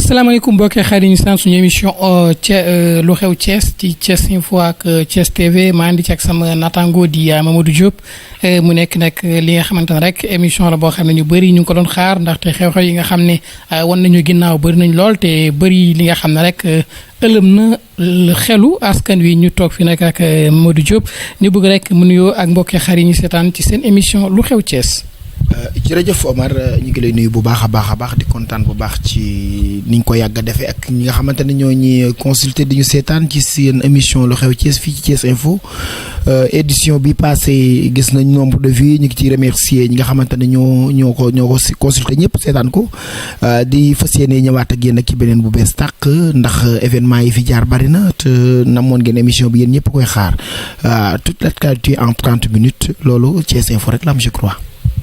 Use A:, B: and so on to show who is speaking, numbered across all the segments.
A: salaamaaleykum mbokki xarit yi ñu sant suñu émission lu xew Thiès ci Thiès Info ak Thiès TV maa indi ci ak sama naataango di Mamadou Diop mu nekk nag li nga xamante ne rek émission la boo xam ne ñu bëri ñu ngi ko doon xaar ndaxte xew-xew yi nga xam ne wan nañu ginnaaw bëri nañ lool te bëri li nga xam ne rek ëlëm na xelu askan wi ñu toog fi nag ak Mamadou Diop ñu bëgg rek mu nuyoo ak mbokki xarit yi ñu seetaan ci seen émission lu xew Thiès.
B: jërëjëf Omar ñu ngi lay nuyu bu baax a baax di kontaan bu baax ci niñ ko yàgg a defee ak ñi nga xamante ne ñoo ñi consulter di ñu seetaan ci seen émission lu xew Thiès fii ci Thiès Info édition bi passé gis nañ nombre de vues ñu ngi ciy remercier ñi nga xamante ne ñoo ko consulter ñëpp seetaan ko di fas yéene ñëwaat ak yéen ak ci beneen bu bees tàq ndax événement yi fi jaar bari na te namoon ngeen émission bi yéen ñëpp koy xaar toute l'actualité en 30 minutes loolu Thiès Info rek la am je crois.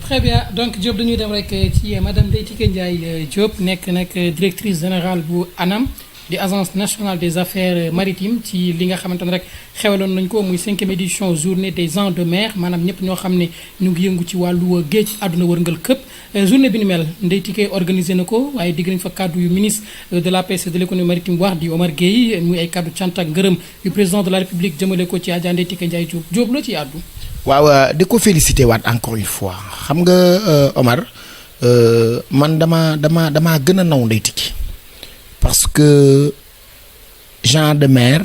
A: Très bien donc Diop dañuy dem rek ci madame Ndeye Tické Ndiaye Diop nekk nag directrice générale bu ANAM di agence nationale des affaires maritimes ci li nga xamante ne rek xewaloon nañ ko muy 5e édition journée des gens de mer maanaam ñëpp ñoo xam ne ñu ngi yëngu ci wàllu géej àdduna wërngal këpp journée bi ni mel Ndeye Tické organisé na ko waaye digg nañ fa kàddu yu ministre de la pêche et de l'économie maritime wax di Omar Gueye muy ay kàddu cant ak ngërëm yu président de la république jëmale ko ci Adja Ndeye Tické Ndiaye Diop Diop la ci àddu.
B: waaw di ko félicité waat encore une fois xam nga Omar man dama gën a naw Ndeye Tické parce que gens de mer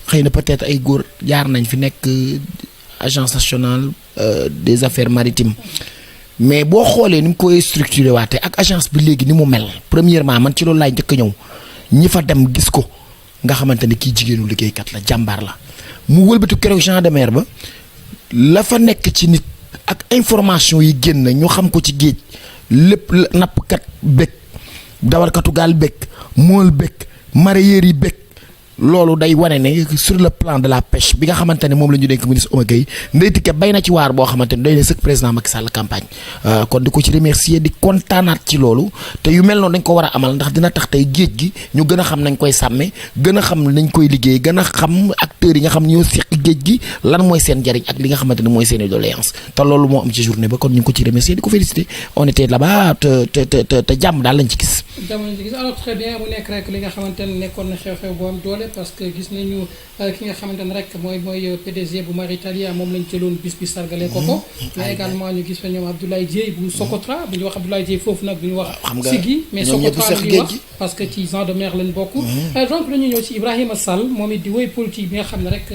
B: xëy na peut-être ay góor jaar nañ fi nekk agence nationale des affaires maritimes mais boo xoolee ni mu koy structuré waate ak agence bi léegi ni mu mel premièrement man ci loolu laay njëkk a ñëw ñi fa dem gis ko nga xamante ne kii jigéenu liggéeykat la jàmbaar la mu wëlbatu keroog gens de mer ba. la fa nekk ci nit ak information yi génn ñu xam ko ci géej lépp nappkat bëgg dawalkatu gaal bëgg mool bëgg mareyeur yi bëgg loolu day wane ne sur le plan de la pêche bi nga xamante ne moom la ñu dénk ministre Omar Gueye Ndeye Tické bay na ci waar boo xamante ne doy na sëkk président Macky Sall campagne kon di ko ci remercier di kontaanaat ci loolu te yu mel noonu dañ ko war a amal ndax dina tax tey géej gi ñu gën a xam nañ koy sàmme gën a xam nañ koy liggéey gën a xam acteurs yi nga xam ñoo seq géej gi lan mooy seen njariñ ak li nga xamante ne mooy seen doléance te loolu moo am ci journée ba kon ñu ngi ko ci remercier di ko féliciter on était là-bas te jàmm daal lañ ci gis.
A: jamono ji gis alors très bien mu nekk rek li nga xamante ne nekkoon na xew-xew bu am doole parce que gis nañu ki nga xamante ne rek mooy PDG bu Maritalia moom lañ jëloon bis bi sargale ko ko mais également ñu gis fa ñoom Abdoulaye Dieye bu Socotra bu ñu wax Abdoulaye Dieye foofu nag bu ñu wax Sigui mais Socotra la ñuy wax parce que ci gens de mer lañ bokk donc la ñu ñëw ci Ibrahima Sall moom it di woy politique bi nga xam ne rek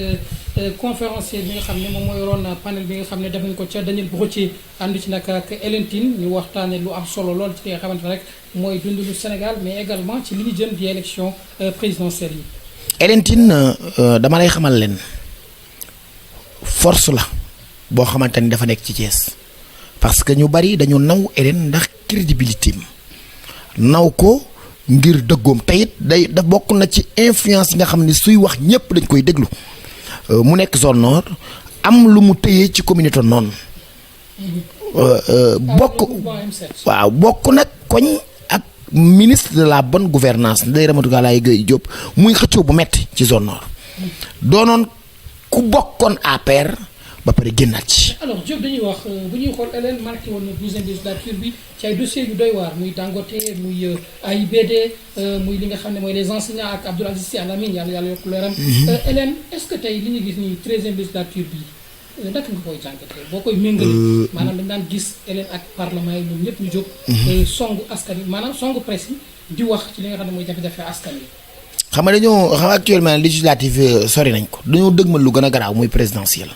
A: conférencier bi nga xam ne moom moo yoroon panel bi nga xam ne def nañ ko ca Daniel Brottier ànd ci nag ak Hélène Tine ñu waxtaane lu am solo lool ci li nga xamante ne rek mooy dundu Sénégal mais également ci li ñu jëm di élection présidentielle yi.
B: Hélène Tine dama lay xamal leen force la boo xamante ni dafa nekk ci Thiès parce que ñu bari dañu naw Hélène ndax crédibilité naw ko ngir dëggoom te it da bokk na ci influence yi nga xam ne suy wax ñëpp dañ koy déglu mu nekk zone nord am lu mu tëyee ci communauté noonu bokk nag koñ ak ministre de la bonne gouvernance Ndeye Ramatoulaye Galaye Gueye Diop muy xëccoo bu metti ci zone nord doonoon ku bokkoon APR ba pare génnaat ci.
A: alors Diop dañuy wax bu ñuy xool Hélène marqué woon na 12e législature bi ci ay dossiers yu doy waar muy Dangote muy AIBD muy li nga xam ne mooy les enseignants ak Abdoul Aziz Sy Al Amine yàlla yokk leeram. Hélène est-ce que tey li ñu gis nii 13e législature bi naka nga koy jàngatee boo koy méngale. maanaam dañ daan gis Hélène ak parlement yi ñoom ñëpp ñu jóg. songu askan wi maanaam songu presse yi di wax ci li nga xam ne mooy jafe-jafe askan wi.
B: xam nga actuellement législative sori nañ ko dañoo dëgmal lu gën a garaaw muy présidentiel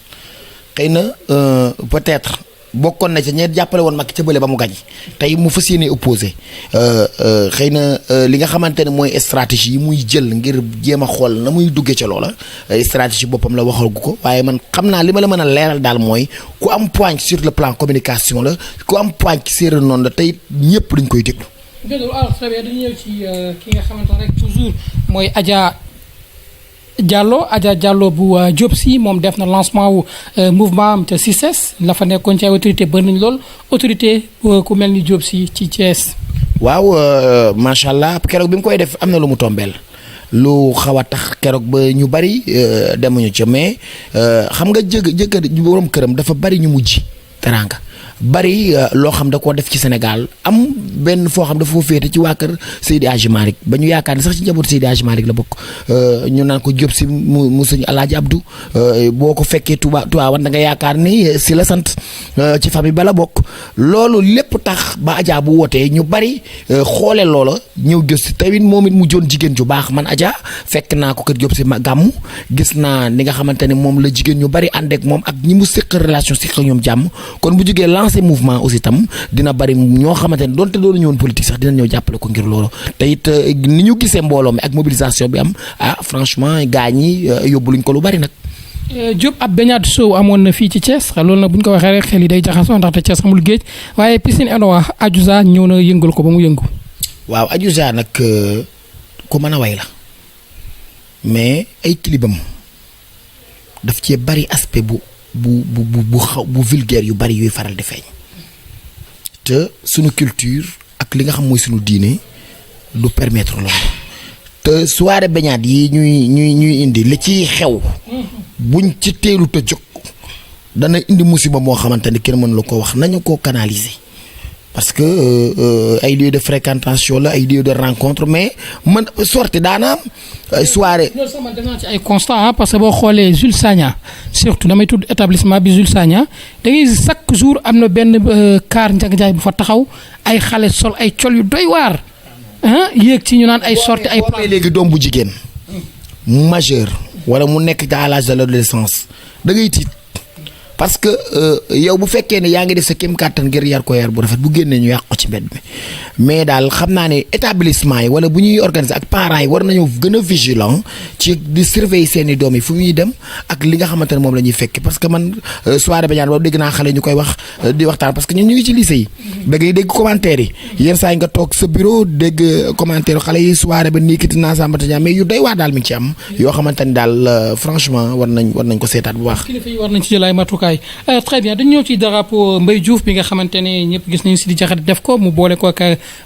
B: xëy na peut-être bokkoon na ca ñeent jàppale woon Macky ca bële ba mu gañ tey mu fas yéene opposé xëy na li nga xamante ne mooy stratégie yi muy jël ngir jéem a xool na muy duggee ca loola stratégie boppam la waxal gu ko waaye man xam naa li ma la mën a leeral daal mooy ku am point sur le plan communication la ku am point ci séeréer noonu la tey ñëpp dañ koy déglu.
A: dégg nga très bien dañu ñëw ci ki nga xamante ne rek toujours mooy Adja Diallo bu Diop Sy moom def na lancement wu mouvement am ca CICES la fa nekkoon ci ay autorité bëri nañ lool autorité ku mel ni Diop Sy ci Thiès.
B: waaw macha allah keroog bi mu koy def am na lu mu tombeel lu xaw a tax keroog ba ñu bari demuñu ca mais xam nga jëkkër borom këram dafa bari ñu mujj teraanga bari loo xam da koo def ci Sénégal am benn foo xam dafa foo féete ci waa kër Seydi Hadji Malick ba ñu yaakaar ne sax ci njabootu Seydi Hadji Malick la bokk ñu naan ko Diop si mu sëñ Alaaji Abdou boo ko fekkee Touba wan da nga yaakaar ni si la sant ci famille ba la bokk loolu lépp tax ba Adja bu wootee ñu bari xoole loola ñëw jot si tawit moom it mu joon jigéen ju baax man Adja fekk naa ko kër Diop si gàmmu gis naa ni nga xamante ne moom la jigéen ñu bari ànd ak moom ak ñi mu séq relation séq ñoom jàmm kon bu jógee lancé mouvement aussi tam dina bari ñoo xamante ne doonte doonu ñëwoon politique sax dina ñëw jàppale ko ngir loolu te it ni ñu gisee mbooloo mi ak mobilisation bi am franchement gaa ñi yóbbu luñ ko lu bari nag.
A: Diop ab baignade show amoon na fii ci Thiès loolu nag bu ñu ko waxee rek xel yi day jaxasoo ndaxte Thiès amul géej waaye piscine Enowa Adiouza ñëw na yëngal ko ba mu yëngu. waaw
B: Adiouza nag ku mën a way la mais ay clipam daf cee bari aspect bu vulgaire yu bari yuy faral di feeñ te sunu culture ak li nga xam mooy sunu diine du permettre loolu te soirée baignade yi ñuy indi li ciy xew buñ ci teelu te jóg dana indi musiba moo xamante ni kenn mën la ko wax nañu ko canaliser parce que ay lieu de fréquentation la ay lieu de rencontre mais man sorti daana am soirée.
A: loolu sax man def naa ci ay constat parce que boo xoolee Jules Sagna surtout damay tudd établissement bi Jules Sagna da ngay chaque jour am na benn car Ndiaga Ndiaye bu fa taxaw ay xale sol ay col yu doy waar yéeg ci ñu naan ay sorti ay.
B: léegi doom bu jigéen majeur wala mu nekk à l'âge de l'adolescence da ngay tiit parce que yow bu fekkee ne yaa ngi def sa kéem kàttan ngir yar ko yar bu rafet bu génnee ñu yàq ko ci mbedd mi mais daal xam naa ne établissement yi wala bu ñuy organiser ak parents yi war nañoo gën a vigilant ci di surveiller seen i doom yi fu ñuy dem ak li nga xamante ne moom la ñuy fekk parce que man soirée baignade boobu dégg naa xale ñu koy wax di waxtaan parce que ñun ñu ngi ci lycée yi da ngay dégg commentaire yi yenn saa yi nga toog sa bureau dégg commentaire xale yi soirée ba nii kiti naa sambata ñaa mais yu doy waar daal mi ngi ci am yoo xamante ni daal franchement war nañ ko seetaat bu baax.
A: kilifa yi war nañ ci jël ay matukaay. Très bien dañu ñëw ci drapeau Mbaye Diouf bi nga xamante ne ñëpp gis nañu Sidi Diakhaté def ko mu boole ko ak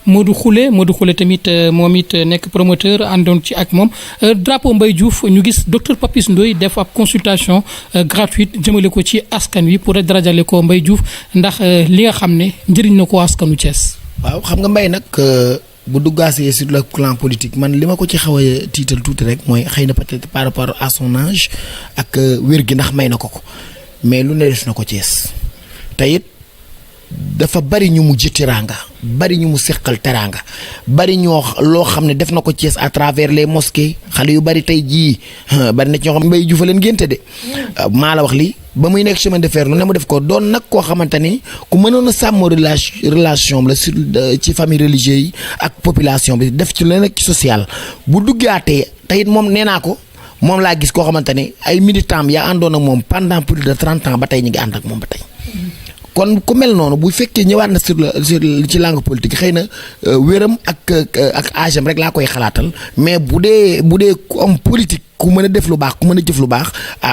A: Modou Khoule tamit moom it nekk promoteur àndoon ci ak moom drapeau Mbaye Diouf ñu gis docteur Papis Ndoye def ab consultation gratuite jëmale ko ci askan wi pour darajale ko Mbaye Diouf ndax li nga xam ne njëriñ na ko askanu Thiès.
B: waaw xam nga Mbaye nag bu duggaasee sur le plan politique man li ma ko ci xaw a tiital tuuti rek mooy xëy na peut-être par rapport à son âge ak wér gi ndax may na ko mais lu ne def na ko Thiès te it dafa bari ñu mu ji teraanga bari ñu mu seqal teraanga bari ñoo loo xam ne def na ko Thiès à travers les mosquées xale yu bari tey jii bari na ci ñoo xam ne Mbaye Diouf leen génte de maa la wax lii ba muy nekk chemin de fer lu ne mu def ko doon nag koo xamante ni ku mënoon a sàmm relation la sur ci famille religieuse yi ak population bi def ci leen ak ci social bu duggaatee te it moom nee naa ko moom laa gis koo xamante ni ay militants yaa àndoon ak moom pendant plus de 30 ans ba tey ñu ngi ànd ak moom ba tey kon ku mel noonu bu fekkee ñëwaat na sur ci langue politique xëy na wéram ak âge am rek laa koy xalaatal mais bu dee am politique ku mën a def lu baax ku mën a jëf lu baax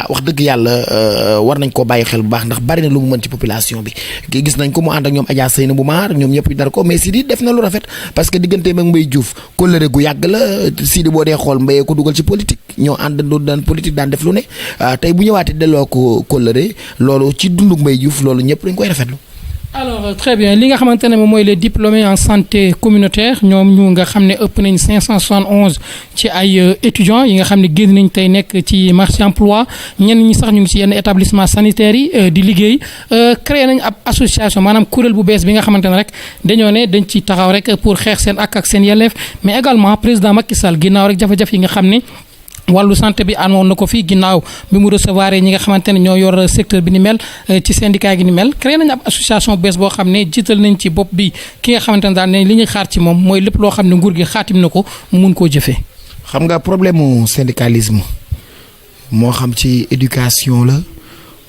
B: wax dëgg yàlla war nañ koo bàyyi xel bu baax ndax bari na lu mu mën ci population bi gis nañ ko mu ànd ak ñoom Adja Seyna bu maar ñoom ñëpp dara ko mais Sidi def na lu rafet parce que digganteem ak Mbaye Diouf kóllëre gu yàgg la Sidi boo dee xool Mbaye ko dugal ci politique ñoo àndandoo daan politique daan def lu ne tey bu ñëwaatee delloo ko kóllëre loolu ci dunduk Mbaye Diouf loolu ñëpp dañ koy rafetlu.
A: alors très bien li nga xamante ne moom mooy les diplômés en santé communautaire ñoom ñu nga xam ne ëpp nañ 571 ci ay étudiants yi nga xam ne génn nañ tey nekk ci marché emploi ñenn ñi sax ñu ngi ci yenn établissement sanitaire yi di liggéey créé nañ ab association maanaam kuréel bu bees bi nga xamante ne rek dañoo ne dañ ci taxaw rek pour xeex seen ak seen yelleef mais également président Macky Sall ginnaaw rek jafe-jafe yi nga xam ne wàllu santé bi amoon na ko fii ginnaaw bi mu recevoir ñi nga xamante ne ñoo yor secteur bi ni mel ci syndicat gi ni mel créé nañu ab association bees boo xam ne jiital nañ ci bopp bi ki nga xamante ne daal ne li ñuy xaar ci moom mooy lépp loo xam ne nguur gi xaatim na ko mun koo jëfee.
B: xam nga problème mu syndicalisme moo xam ci éducation la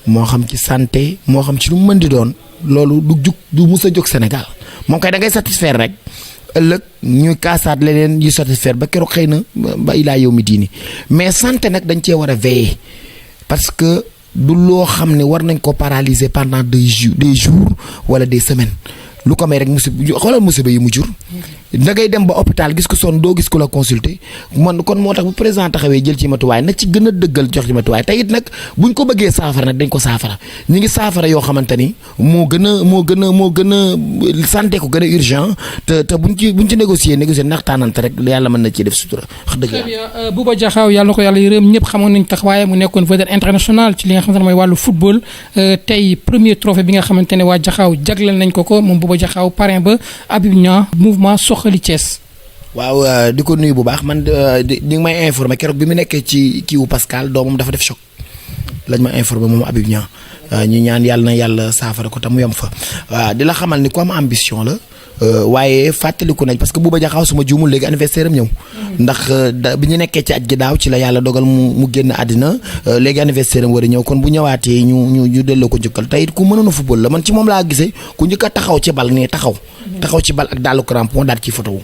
B: moo xam ci santé moo xam ci lu mu mën di doon loolu du mus a jóg Sénégal moom kay da ngay satisfaire rek. ëllëg ñuy kaasaat leneen yu satisfaire ba keroog xëy na ba ilaa yow mi diini mais santé nag dañ cee war a veiller parce que du loo xam ne war nañ ko paralyser pendant des jours wala des semaines lu ko may rek xoolal musiba yi mu jur. da ngay dem ba hôpital gis ko sonn doo gis ko la consulter man kon moo tax bu président taxawee jël ci matuwaay na ci gën a dëggal jox ci matuwaay te it nag buñ ko bëggee saafara nag dañ ko saafara ñi ngi saafara yoo xamante ni moo gën a santé ko gën a urgent te buñ ci négocier naxtaanante rek yàlla mën na ci def sutura wax dëgg
A: yàlla. Bouba Diakhao yàlla na ko yàlla yërëm ñëpp xamoon nañ taxawaay mu nekkoon vedette international ci li nga xamante ne mooy wàllu football tey premier trophée bi nga xamante ne waa Diakhao jagleel nañ ko moom Bouba Diakhao parrain ba Habib Niang mouvement Soxali Thiès.
B: waaw di ko nuyu bu baax man di ngi may informé keroog bi mu nekkee ci kiiwu Pascal doomam dafa def choc lañ ma informé moom Habib Niang ñu ñaan yàlla na yàlla saafara ko tam mu yem fa waaw di la xamal ni ku am ambition la. waaye fàttaliku nañ parce que Bouba Diakhao suma juumul léegi anniversaire am ñëw ndax bi ñu nekkee ci aj gi daaw ci la yàlla dogal mu génn àddina léegi anniversaire am war a ñëw kon bu ñëwaatee ñu delloo ko njukkal tey it ku mënoon a football la man ci moom laa gisee ku njëkk a taxaw ci bal nii taxaw ci bal ak dàllu crampon daal ci photo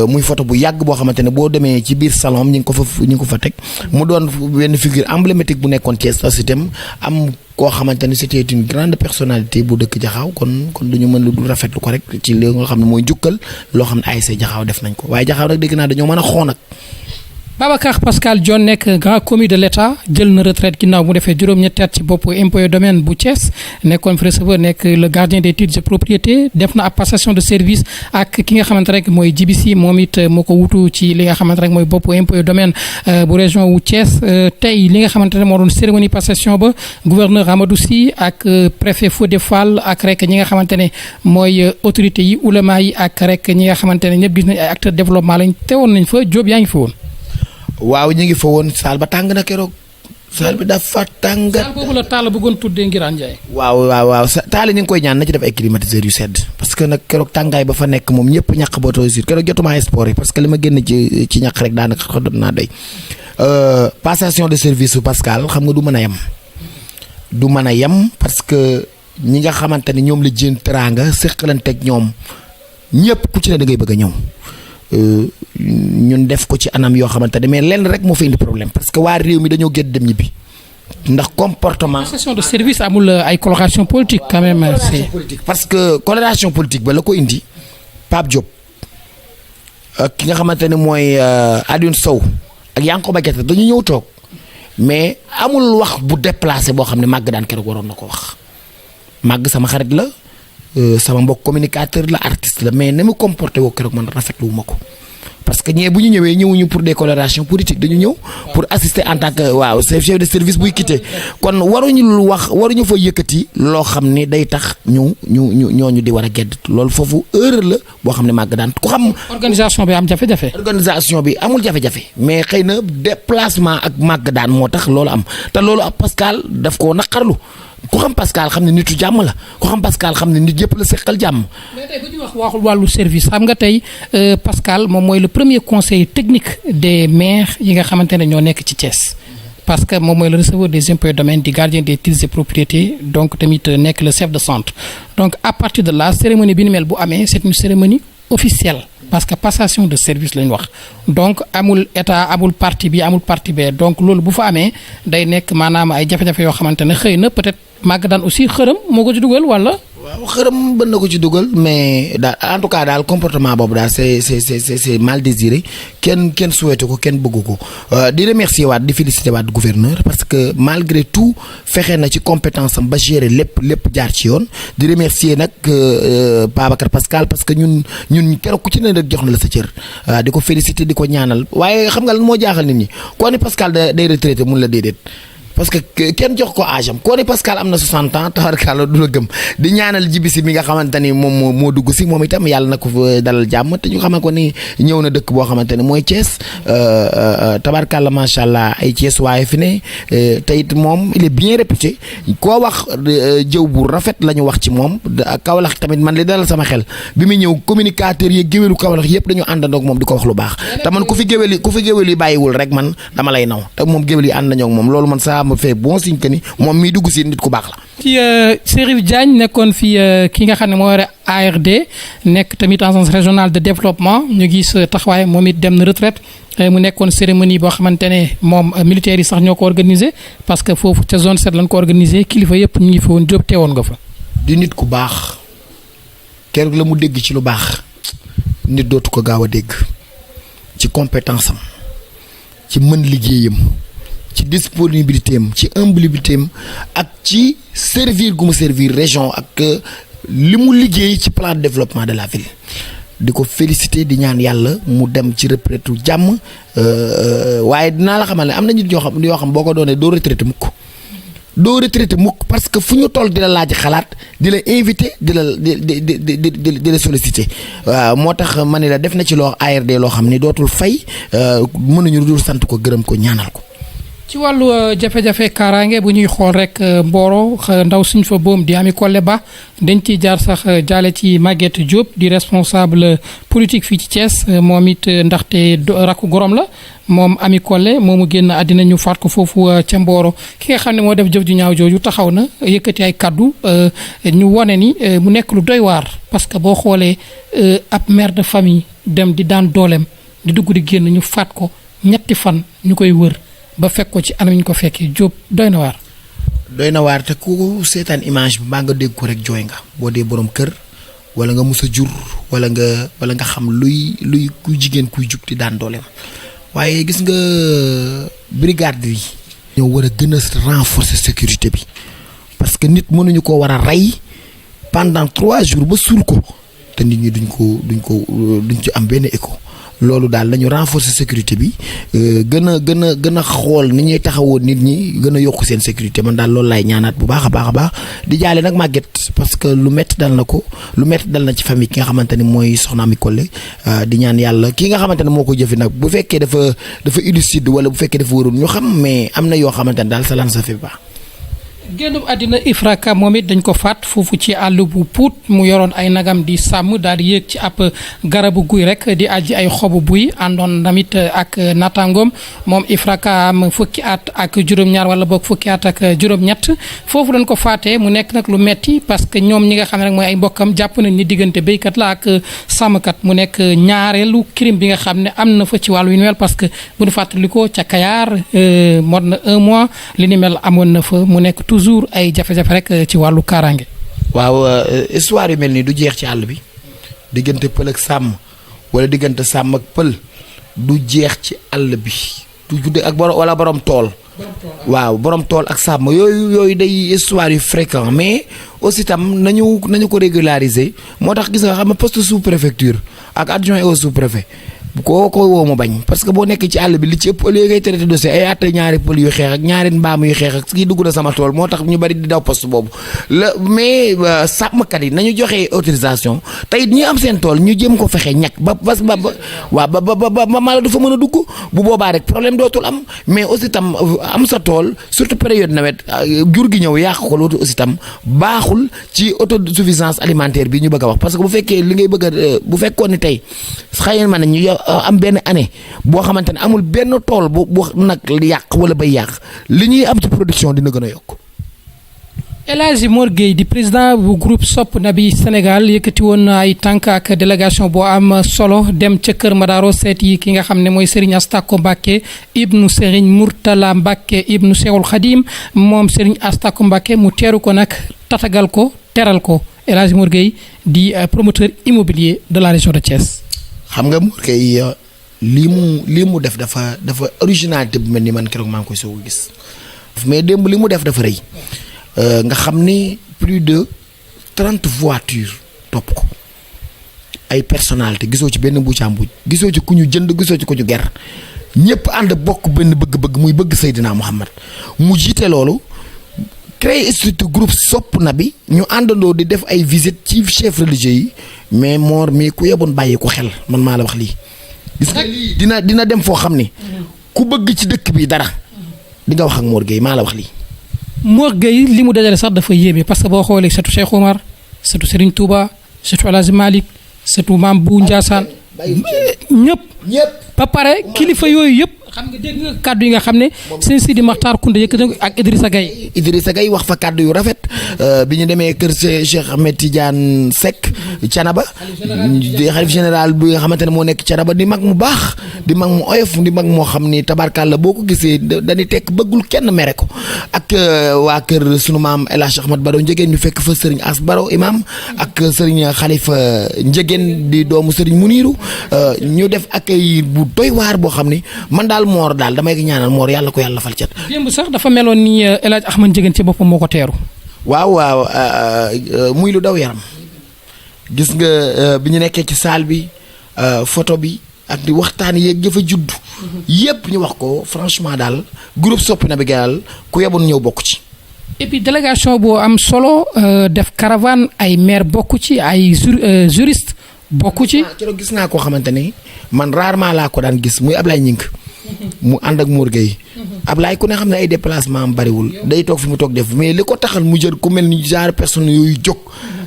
B: muy photo bu yàgg boo xamante ne boo demee ci biir salon ñi ngi ko fa teg mu doon benn figure emblématique bu nekkoon Thiès itam am koo xamante ne c'était une grande personnalité bu dëkk Diakhao kon duñu mën lu dul rafetlu ko rek ci li nga xam ne mooy njukkal loo xam ne ASC Diakhao def nañ ko waaye Diakhao nag dégg naa dañoo mën a xoon ak
A: Babacar Pascal Dione nekk grand commis de l'État jël na retraite ginnaaw bu defee juróom-ñetti at ci bopp impôt et domaine bu Thiès nekkoon fi receveur nekk le gardien des titres de propriété def na ab passation de service ak ki nga xamante rek mooy JBC moom it moo ko wutu ci li nga xamante rek mooy bopp impôt et domaine bu région wu Thiès tey li nga xamante ne moo doon cérémonie passation ba gouverneur Amadou Sy ak préfet Fodé Fall ak rek ñi nga xamante ne mooy autorités yi ulama yi ak rek ñi nga xamante ne ñëpp gis nañ ay acteurs développement lañ teewoon nañ fa Diop yaa ngi fa woon.
B: waaw ñu ngi fa woon saal ba tàng na keroog saal bi dafa tàng.
A: saal boobu la Talla bëggoon tuddee Ngiraan Ndiaye.
B: waaw Talla ñu ngi koy ñaan na ci def ay climatiseurs yu sedd parce que nag keroog tàngaay ba fa nekk moom ñëpp ñàq bootoo sur keroog jotuma sport yi parce que li ma génn ci ñàq rek daanaka xodot naa doy passation de service su Pascal xam nga du mën a yem parce que ñi nga xamante ne ñoom la jën teraanga séqalanteeg ñoom ñëpp ku ci ne da ngay bëgg a ñëw. ñun def ko ci anam yoo xamante ne mais lenn rek moo fa indi problème parce que waa réew mi dañoo gën dem ñibbi ndax comportement.
A: passation de service amul ay coloration politique quand même.
B: coloration politique parce que coloration politique ba la ko indi Pape Diop ki nga xamante ne mooy Alioune Sow ak Yankoba Diattara dañu ñëw toog mais amul wax bu déplacé boo xam ne màgg daan keroog waroon na ko wax màgg sama xarit la. sama mbokk communicateur la artiste la mais ni mu comporté woo keroog man rafetlu wu ma ko parce que ñee bu ñu ñëwee ñëwuñu pour des colorations politiques dañu ñëw pour assister en tant que waaw chef de service buy quitté kon waruñu fa yëkkati loo xam ni day tax ñooñu di war a gedd loolu foofu erreur la boo xam ne màgg daan ku xam.
A: organisation bi am jafe-jafe.
B: organisation bi amul jafe-jafe mais xëy na déplacement ak màgg daan moo tax loolu am te loolu ab Pascal daf koo naqarlu. ku xam Pascal xam ne nitu jàmm la ku xam Pascal xam ne nit yëpp la seqal jàmm.
A: mais tey bu ñu waxul wàllu service xam nga tey Pascal moom mooy le premier conseiller technique des maires yi nga xamante ne ñoo nekk ci Thiès. parce que moom mooy le receveur des impôts et domaines di gardien des titres et propriétés donc tamit nekk le chef de centre donc à partir de là cérémonie bi ni mel bu amee c'est une cérémonie officielle. parce que passation de service lañ wax donc amul état amul parti bi amul parti bee donc loolu bu fa amee day nekk maanaam ay jafe-jafe yoo xamante ne xëy na peut-être màgg daan aussi xërëm moo ko ci dugal wala.
B: waaw xërëm bën na ko ci dugal mais daal en tout cas daal comportement boobu daal c'est mal désiré kenn souhaité ko kenn bëggu ko di remercier waat di féliciter waat gouverneur parce que malgré tout fexe na ci compétence am ba gérer lépp jaar ci yoon di remercier nag Babacar Pascal parce que ñun keroog ku ci ne rek jox na la sa cër di ko féliciter di ko ñaanal waaye xam nga lan moo jaaxal nit ñi koo ne Pascal day retraité mun la déedéet. parce que kenn jox ko âge am koo ne Pascal am na 60 ans taxarkaala du la gëm di ñaanal jibisi mi nga xamante ni moom moo dugg si moom itam yàlla na ko fa dalal jàmm te ñu xamal ko ni ñëw na dëkk boo xamante ne mooy Thiès tabarkalla macha allah ay Thiès waaye fi ne te it moom il est bien réputé koo wax jëw bu rafet la ñu wax ci moom Kaolack tamit man li dalal sama xel bi mu ñëw communicateur yi géwélu Kaolack yëpp dañu àndandoog moom di ko wax lu baax te man ku fi géwél yi bàyyiwul rek man dama lay naw te moom géwél yi ànd nañoo ak moom loolu man ça me fait bon signe que ni moom miy dugg si nit ku baax la.
A: ci Chérif Diagne nekkoon fi ki nga xam ne moo yore ARD nekk tamit agence régionale de développement ñu gis taxawaay moom it dem na retraite mu nekkoon cérémonie boo xamante ne moom militaires yi sax ñoo ko organisé parce que foofu ca zone 7 lañ ko organisé kilifa yëpp ñu ngi fa woon Diop teewoon nga fa.
B: di nit ku baax keroog la mu dégg ci lu baax nit dootu ko gaaw a dégg ci compétence am ci mën liggéeyam ci disponibilité am ci humilité am ak ci servir gu mu servir région ak li mu liggéey ci plan de développement de la ville di ko féliciter di ñaan yàlla mu dem ci retraite jàmm waaye dinaa la xamal ne am na nit yoo xam boo ko doonee doo retraité mukk parce que fu ñu toll di la laaj xalaat di la invité di la solliciter waaw moo tax ma ne la def na ci loo ARD loo xam ni dootul fay mënuñu dul sant ko gërëm ko ñaanal ko.
A: ci wàllu jafe-jafe kaaraange bu ñuy xool rek Mboro ndaw suñ fa boom di Ami Collé Ba dañ ciy jaar sax jaale ci Maguette Diop di responsable politique fii ci Thiès moom it ndaxte rakku gorom la moom Ami Collé moomu génn àddina ñu faat ko foofu ca Mboro ki nga xam ne moo def jëf ju ñaaw jooju taxaw na yëkkati ay kaddu ñu wone ni mu nekk lu doy waar parce que boo xoolee ab mère de famille dem di daan dooleem di dugg di génn ñu faat ko ñetti fan ñu koy wër. ba fekk ko ci anam ñu ko fekkee Diop doy na waar
B: te ku seetaan image bi mbaa nga dégg ko rek jooy nga boo dee borom kër wala nga mus a jur wala nga xam luy kuy jigéen kuy jug di daan dooleem waaye gis nga brigade yi ñoo war a gën a renforcer sécurité bi parce que nit mënuñu ko war a rey pendant 3 jours ba suul ko te nit ñi duñ ci am benn écho. loolu daal lañu renforcer sécurité bi gën a xool ni ñuy taxawoo nit ñi gën a yokk seen sécurité man daal loolu laay ñaanaat bu baax a baax di jaale nag Maguette parce que lu métti dal na ci famille ki nga xamante ni mooy soxna Ami Collé di ñaan yàlla ki nga xamante ne moo ko jëfi nag bu fekkee dafa illicite wala bu fekkee dafa warul ñu xam mais am na yoo xamante ne daal ça fait baax.
A: génnub àddina Ifraka moom it dañ ko faat foofu ci àll bu Pout mu yoroon ay nagam di sàmm daal di yéeg ci ab garabu guy rek di aji ay xobu buy àndoon tamit ak naataangoom moom Ifraka am fukki at ak juróom-ñaar wala boog fukki at ak juróom-ñett foofu lañ ko faatee mu nekk nag lu metti parce que ñoom ñi nga xam ne rek mooy ay mbokkam jàpp nañ ni diggante béykat la ak sàmmkat mu nekk ñaareelu crime bi nga xam ne am na fa ci wàllu wi ni mel parce que bu ñu fàttalikoo ca Kayar mot na 1 mois li ni mel amoon na fa mu nekk toujours ay jafe-jafe rek ci wàllu kaaraange.
B: waaw histoire yu mel nii du jeex ci àll bi diggante pël ak sàmm wala diggante sàmm ak pël du jeex ci àll bi du judde ak wala borom tool. waaw borom tool ak sàmm yooyu day histoire yu fréquent mais aussi tam nañu ko régulariser moo tax gis nga xam nga poste sous préfecture ak adjoint au sous préfet. ko woo mu bañ parce que boo nekk ci àll bi li ci ëpp léegi ngay traité dossier ay atte ñaari pël yu xeex ak ñaari mbaam yu xeex ak kii dugg na sama tool moo tax ñu bari di daw poste boobu la mais sàmmkat yi nañu joxe autorisation tey ñi am seen tool ñu jéem ko fexe ñàkk ba mala du fa mën a dugg bu boobaa rek problème dootul am mais aussi tam am sa tool surtout période nawet jur gi ñëw yàq ko loolu aussi tam baaxul ci autosuffisance alimentaire bi ñu bëgg a wax parce que bu fekkee li ngay bëgg a bu fekkoon ni tey xëy na ñu am benn année boo xamante ne amul benn tool bu nag yàq wala bay yàq li ñuy am ci production dina gën a yokk.
A: El Hadji Mor Gueye di président bu groupe Sopp Nabi Sénégal yëkkati woon ay tànk ak délégation boo am solo dem ca Kër Madaro seet yi ki nga xam ne mooy Serigne Astako Mbacké ibnu Serigne Mourtala Mbacké ibnu Cheikhul Khadim moom Serigne Astako Mbacké mu teeru ko nag tatagal ko teral ko El Hadji Mor Gueye di promoteur immobilier de la région de Thiès.
B: xam nga Mor Gueye lii mu def dafa originalité bu mel ni man keroog maa ngi koy soog a gis mais démb li mu def dafa rëy nga xam ni plus de 30 voitures topp ko ay personnalité gisoo ci benn mbuucaambuuj gisoo ci ku ñu jënd gisoo ci ku ñu ger ñëpp ànd bokk benn bëgg-bëgg muy bëgg Seydina Muhammad mu jiite loolu créé structure groupe Sopp Nabi ñu àndandoo di def ay visite ci chef religieux yi mais Mor mii ku yeboon bàyyi ko xel man maa la wax lii. gis nga lii dina dem foo xam ni ku bëgg ci dëkk bi dara di nga wax ak Mor Gueye maa la wax lii.
A: Mor Gueye li mu dajale sax dafa yéeme parce que boo xoolee surtout Cheikh Omar surtout Serigne Touba surtout El Hadji Malick surtout Maam Bu Ndiassane ñëpp ba pare kilifa yooyu yëpp xam nga dégg nga kàddu yi nga xam ne sëñ Sidi Makhtar Kounda yëkkati ak Idrissa Gueye wax fa kàddu yu rafet bi ñu demee kër Cheikh Ahmed Tidiane Seck Thiénaba xalif général bi nga xamante ne moo nekk Thiénaba di mag mu baax di mag mu oyof di mag moo xam ni tabarkàlla boo ko gisee dañuy tekk bëggul kenn mere ko ak waa kër sunu maam El Hadj Ahmad Baro Njëgeen ñu fekk fa Serigne As Baro imam ak Serigne Khalifa Njëgeen di doomu Serigne Muniru ñu def accueil bu doy waar boo xam ni man daal Mor daal damay ñaanal Mor yàlla ko yàlla fal cat. démb sax dafa meloon ni El Hadj Ahmad Njëgeen ci boppam moo ko teeru.
B: waaw muy lu daw yaram gis nga bi ñu nekkee ci salle bi photo bi ak di waxtaan yeeg jëfa judd yépp ñu wax ko franchement daal groupe Sope Naby Guèye daal ku yeboon ñëw bokk ci.
A: et puis délégation boo am solo def caravane ay maire bokk ci ay juriste bokk ci.
B: keroog gis naa koo xamante ni man rarement laa ko daan gis muy Ablaye Ñing mu ànd ak Mor Gueye Ablaye ku ne xam ne ay déplacement am bariwul day toog fi mu toog def mais li ko taxal mu jël ku mel ni genre personne yooyu jóg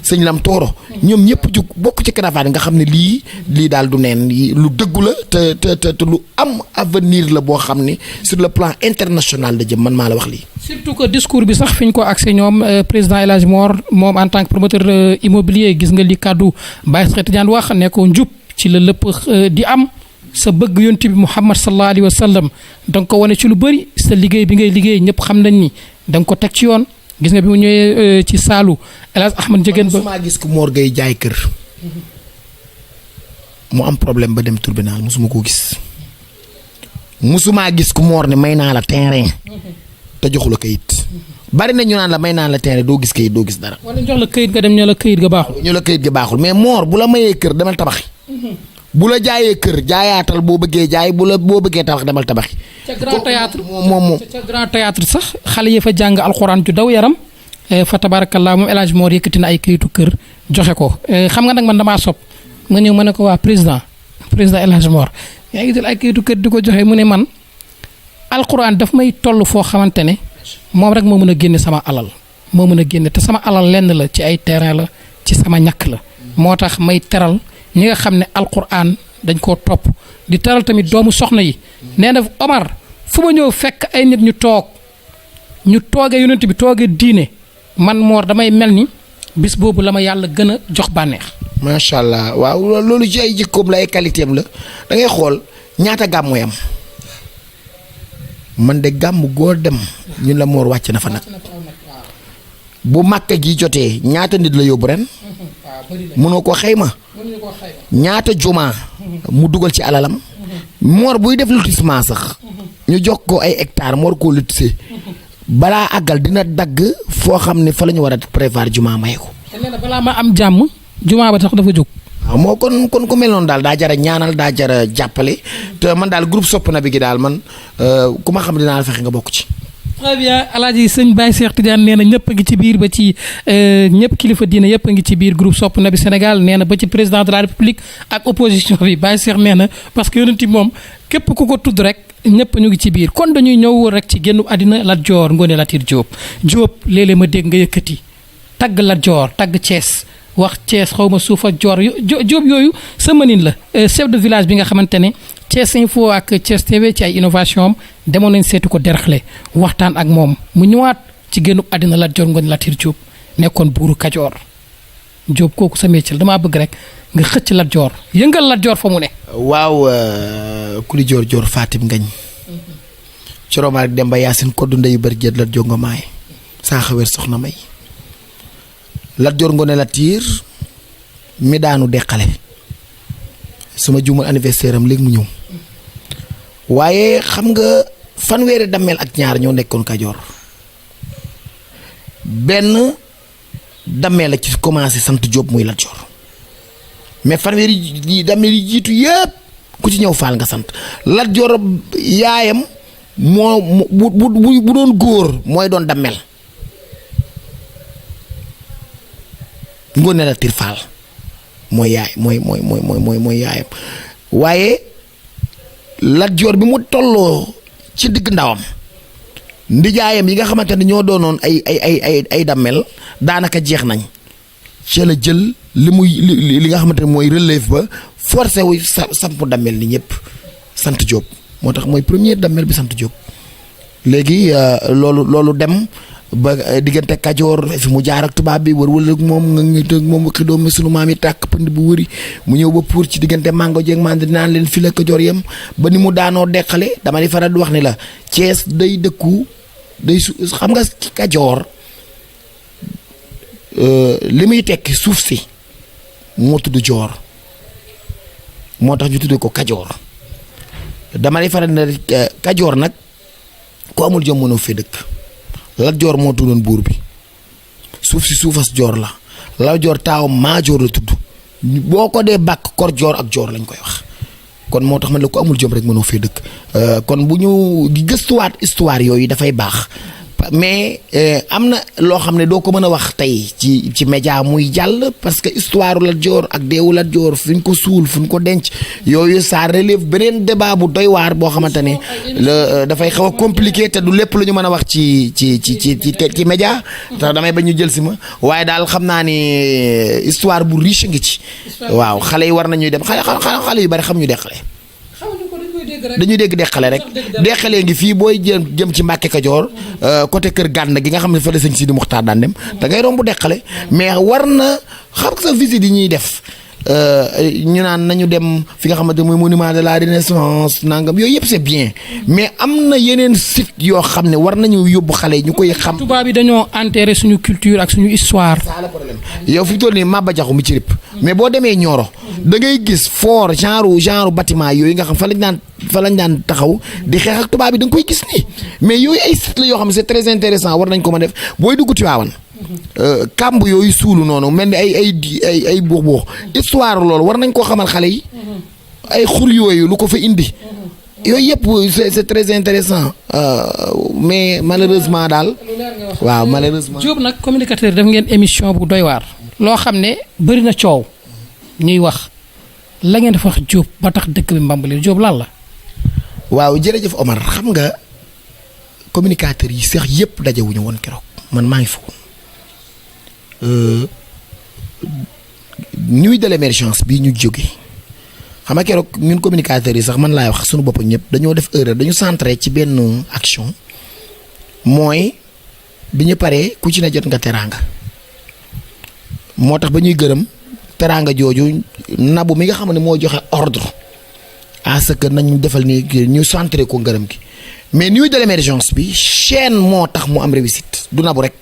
B: sëñ Lam Tooro ñoom ñëpp jóg bokk ci caravane nga xam ne lii daal du neen lu dëggu la te lu am avenir la boo xam ni sur le plan international la jëm man maa la wax lii.
A: surtout que discours bi sax fi ñu ko accès ñoom président El Hadj Mor moom en tant que promoteur immobilier gis nga li kàddu Baye Cheikh Tidiane wax ne ko njub ci la lépp di am. sa bëgg yonent bi Muhammad sallallahu alayhi wa sallam da nga ko wane ci lu bëri sa liggéey bi ngay liggéey ñëpp xam nañ ni da nga ko teg ci yoon gis nga bi mu ñëwee ci saalu El Hadj Ahmad Ndiéguène ba.
B: musuma gis ko Mor Gueye jaay kër mu am problème ba dem tribunal musuma koo gis musuma gis ku Mor ne may naa la terrain te joxu la kayit bari na ñu naan la may naa la terrain doo gis kayit doo gis dara.
A: wala jox la kayit nga dem ñu la kayit ga baaxul.
B: ñu la kayit ga baaxul mais Mor bu la mayee kër demal tabaxi. bu la jaayee kër jaayaatal boo bëggee jaay boo bëggee tabax demal tabaxi.
A: ca grand théâtre
B: moom
A: ca grand théâtre sax xale yi fa jàng alxuraan ju daw yaram fa tabarakallah moom El Hadj Mor yëkkati na ay kayitu kër joxe ko xam nga nag man damaa sopp ma ñëw ma ne ko waa président El Hadj Mor yaa ngi jël ay kayitu kër di ko joxe mu ne man alxuraan daf may toll foo xamante ne moom rek moo mën a génne sama alal moo mën a génne te sama alal lenn la ci ay terrain la ci sama ñàkk la moo tax may teral ñi nga xam ne alquran dañ koo topp di teral tamit doomu soxna yi nee na Omar fu ma ñëw fekk ay nit ñu toogee yonent bi toogee diine man Mor damay mel ni bis boobu la ma yàlla gën a jox bànneex.
B: macha allah waaw loolu ci ay jikkoom la ay qualité am la da ngay xool ñaata gàmmu am man de gàmm goo dem ñun la Mor wàcc na fa nag bu màkka gi jotee ñaata nit la yóbbu ren mënoo ko xayma. ñaata juma mu dugal ci alalam Mor buy def lotissement sax ñu jox ko ay hectares Mor koo lotissé balaa àggal dina dagg foo xam ne fa la ñu war a prévoir juma may ko.
A: te nee na balaa ma am jàmm juma ba sax dafa jóg.
B: waaw moo kon ku mel noonu daal daa jara ñaanal daa jara jàppale te man daal groupe Sope Naby gi daal man ku ma xam dinaa la fexe nga bokk ci.
A: très bien alaaji sëñ Baye Cheikh Tidiane nee na ñëpp a ngi ci biir ba ci ñëpp kilifa diine yëpp a ngi ci biir groupe Sope Naby Sénégal nee na ba ci président de la république ak opposition bi Baye Cheikh nee na parce que yonent moom képp ku ko tudd rek ñëpp ñu ngi ci biir kon dañuy ñëw rek ci génnu àddina Lat Joor Ngoone Latyr Diop léeg-léeg ma dégg nga yëkkati tagg Lat Joor tagg Thiès wax Thiès xaw ma suuf ak Joor Diop yooyu sa mënin la chef de village bi nga xamante ne Thiès Info ak Thiès TV ci ay innovation am demoon nañ seetu ko Derklé waxtaan ak moom mu ñëwaat ci génnu àddina Lat Joor Ngoone Latyr Diop nekkoon buuru Kajoor Diop kooku sa métier damaa bëgg rek nga xëcc Lat Joor yëngal Lat Joor fa mu ne.
B: waaw kuli joor Fatim Ngañ coromaak Demba Yaasin koddu ndeyu bari jët Lat Joor nga maay saa xaweer soxna may Lat Joor Ngoone Latyr mi daanu deqale suma juumal anniversaire am léegi mu ñëw waaye xam nga fanweeri dammeel ak ñaar ñoo nekkoon Kajoor benn dammeel la ci commencé sant Diop muy Lat Joor mais fanweeri dammeel yi jiitu yëpp ku ci ñëw faal nga sant Lat Joor yaayam moo bu doon góor mooy doon dammeel Ngoone Latyr Fall mooy yaay mooy yaayam waaye Lat Joor bi mu tolloo ci digg ndawam ndijaayam yi nga xamante ne ñoo doonoon ay dammel daanaka jeex nañ ci la jël li nga xamante ne mooy relève ba forcé wu samp dammel ni ñëpp sant Diop moo tax mooy première dammel bi sant Diop léegi loolu dem ba diggante Kajoor fi mu jaar ak tubaab bi wër ak moom nga ngi ak moom waxi doom sunu maam yi tàkk pënd bu wëri mu ñëw ba pour ci diggante mango jeeg mandi naan leen fi la Kajoor yem ba ni mu daanoo deqale dama di faral di wax ni la Thiès day dëkku day xam nga Kajoor li muy tekki suuf si moo tudd joor moo tax ñu tuddee ko Kajoor dama di faral ne Kajoor nag ku amul jom mënoo fee dëkk Lat Joor moo tuddoon buur bi suuf si suufas joor la Lat Joor taawam maa joor la tudd boo ko dee bàkk kor joor ak joor lañ koy wax kon moo tax man la ko amul jom rek mënoo fee dëkk kon bu ñu gëstuwaat histoire yooyu dafay baax mais am na loo xam ne doo ko mën a wax tey ci média muy jàll parce que histoire Lat Joor ak deewu Lat Joor fi ñu ko suul fi ñu ko denc yooyu ça relève beneen débat bu doy waar boo xamante ne dafay xaw a compliqué te du lépp lu ñu mën a wax ci média tax damay ba ñu jël si ma waaye daal xam naa ni histoire bu riche ngi ci waaw xale yi war nañuy dem xale yu bari xam ñu deqale dañuy dégg deqale rek deqalee ngi fii booy jëm ci Mbàkke Kajoor côté kër Gànn gi nga xam ne fa la sëñ Sidi Muxtaar daan dem da ngay romb deqale mais war na xam sa visite yi ñuy def ñu naan nañu dem fi nga xamante mooy monument de la Renaissance nangam yooyu yëpp c'est bien mais am na yeneen site yoo xam ne war nañu yóbbu xale yi ñu koy xam.
A: tubaab bi dañoo enterré suñu culture ak suñu histoire.
B: c'est le problème yow fi mu toll nii Maba Jaxu mi ci rëpp mais boo demee Nioro da ngay gis fort genre bâtiment yooyu nga xam fa lañ daan taxaw di xeex ak tubaab bi da nga koy gis nii mais yooyu ay site la yoo xam ne c'est très intéressant war nañ ko mën a def booy dugg Tiwaawan kàmb yooyu suulu noonu mel ni ay buux histoire loolu war nañ koo xamal xale yi ay xur yooyu lu ko fa indi yooyu yëpp c'est très intéressant mais malheureusement daal waaw malheureusement.
A: Diop nag communicateur def ngeen émission bu doy waar loo xam ne bëri na coow ñuy wax la ngeen dafa wax Diop ba tax dëkk bi mbambali Diop lan la.
B: waaw jërëjëf Omar xam nga communicateur yi sax yëpp dajewuñu woon keroog man maa ngi fa woon nuit de l'émergence bii ñu jógee xam nga keroog ñun communicateurs yi sax man laay wax suñu bopp ñëpp dañoo def erreur dañu centré ci benn action mooy bi ñu paree ku ci ne jot nga teraanga moo tax ba ñuy gërëm teraanga jooju nabu mi nga xam ne moo joxe ordre à ce que nañu defal ni ñu centré ko ngërëm gi mais nuit de l'émergence bi chaîne moo tax mu am réussite du nabu rek